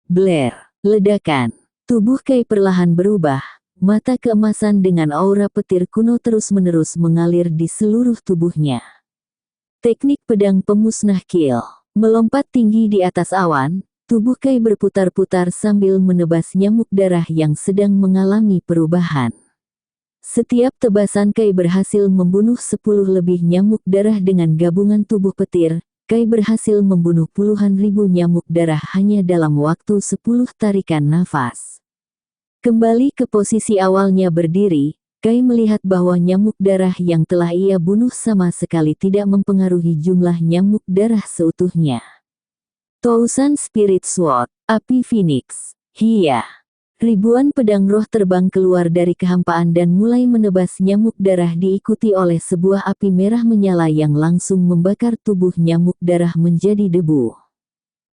Blare. Ledakan. Tubuh Kai perlahan berubah, mata keemasan dengan aura petir kuno terus-menerus mengalir di seluruh tubuhnya. Teknik pedang pemusnah kill. Melompat tinggi di atas awan, tubuh Kai berputar-putar sambil menebas nyamuk darah yang sedang mengalami perubahan. Setiap tebasan Kai berhasil membunuh 10 lebih nyamuk darah dengan gabungan tubuh petir. Kai berhasil membunuh puluhan ribu nyamuk darah hanya dalam waktu 10 tarikan nafas. Kembali ke posisi awalnya berdiri, Kai melihat bahwa nyamuk darah yang telah ia bunuh sama sekali tidak mempengaruhi jumlah nyamuk darah seutuhnya. Thousand Spirit Sword, Api Phoenix, Hiya. Ribuan pedang roh terbang keluar dari kehampaan dan mulai menebas nyamuk darah diikuti oleh sebuah api merah menyala yang langsung membakar tubuh nyamuk darah menjadi debu.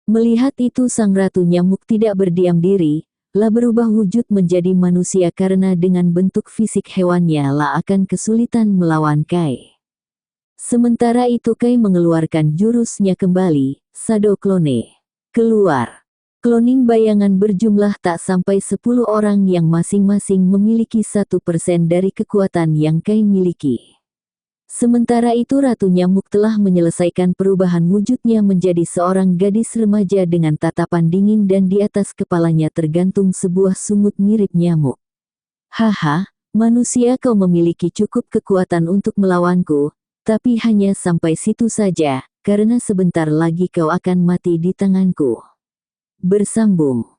Melihat itu sang Ratu Nyamuk tidak berdiam diri, lah berubah wujud menjadi manusia karena dengan bentuk fisik hewannya lah akan kesulitan melawan Kai. Sementara itu Kai mengeluarkan jurusnya kembali, Shadow Clone. Keluar. Cloning bayangan berjumlah tak sampai 10 orang yang masing-masing memiliki 1% dari kekuatan yang Kai miliki. Sementara itu Ratu Nyamuk telah menyelesaikan perubahan wujudnya menjadi seorang gadis remaja dengan tatapan dingin dan di atas kepalanya tergantung sebuah sungut mirip nyamuk. Haha, manusia, kau memiliki cukup kekuatan untuk melawanku, Tapi hanya sampai situ saja, karena sebentar lagi kau akan mati di tanganku. Bersambung.